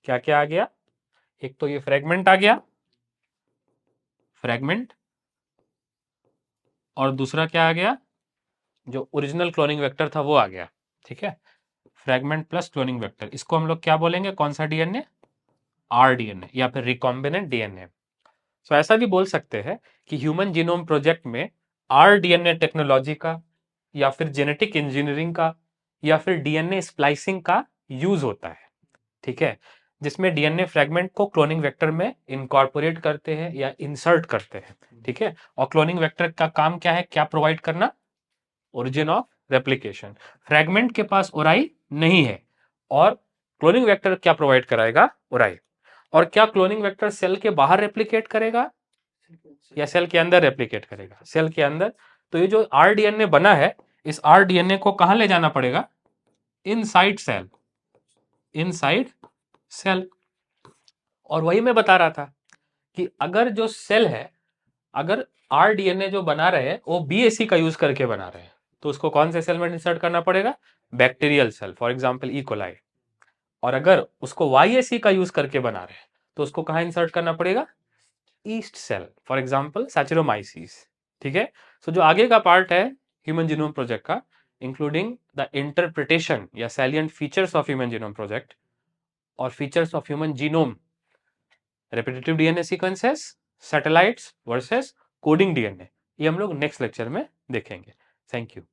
S1: क्या क्या आ गया? एक तो ये फ्रैगमेंट आ गया, फ्रैगमेंट। और दूसरा क्या आ गया? जो ओरिजिनल क्लोनिंग वेक्टर था वो आ गया। ठीक है। फ्रैगमेंट प्लस क्लोनिंग वेक्टर, इसको हम लोग क्या बोलेंगे? कौन सा डीएनए? आरडीएनए या फिर रिकॉम्बिनेंट डीएनए। सो ऐसा भी बोल सकते हैं कि ह्यूमन जीनोम प्रोजेक्ट में आरडीएनए टेक्नोलॉजी का, या फिर जेनेटिक इंजीनियरिंग का, या फिर डीएनए स्प्लाइसिंग का यूज होता है। ठीक है। जिसमें डीएनए फ्रैगमेंट को क्लोनिंग वेक्टर में इनकॉर्पोरेट करते हैं या इंसर्ट करते हैं। ठीक है। और क्लोनिंग वेक्टर का काम क्या है? क्या प्रोवाइड करना? Origin of replication. फ्रैगमेंट के पास ओराई नहीं है, और क्लोनिंग वेक्टर क्या प्रोवाइड कराएगा? ओराई। और क्या क्लोनिंग वेक्टर सेल के बाहर रेप्लिकेट करेगा या सेल के अंदर रेप्लिकेट करेगा? सेल के अंदर। तो ये जो आरडीएनए बना है, इस आरडीएनए को कहां ले जाना पड़ेगा? Inside cell. Inside cell. और वही मैं बता रहा था कि अगर जो सेल है, अगर आरडीएनए जो बना रहे हैं वो बीएसी का यूज करके बना रहे हैं, तो उसको कौन से सेल में इंसर्ट करना पड़ेगा? Bacterial cell, for example E coli. और अगर उसको वाईएसी का यूज करके बना रहे हैं, तो उसको कहां इंसर्ट करना पड़ेगा? Yeast cell, for example Saccharomyces. ठीक है। सो जो आगे का पार्ट है ह्यूमन जीनोम प्रोजेक्ट का, इंक्लूडिंग द इंटरप्रिटेशन या salient features of human genome project और features of human genome, repetitive DNA sequences, satellites versus coding DNA, ये हम लोग नेक्स्ट लेक्चर में देखेंगे। Thank you.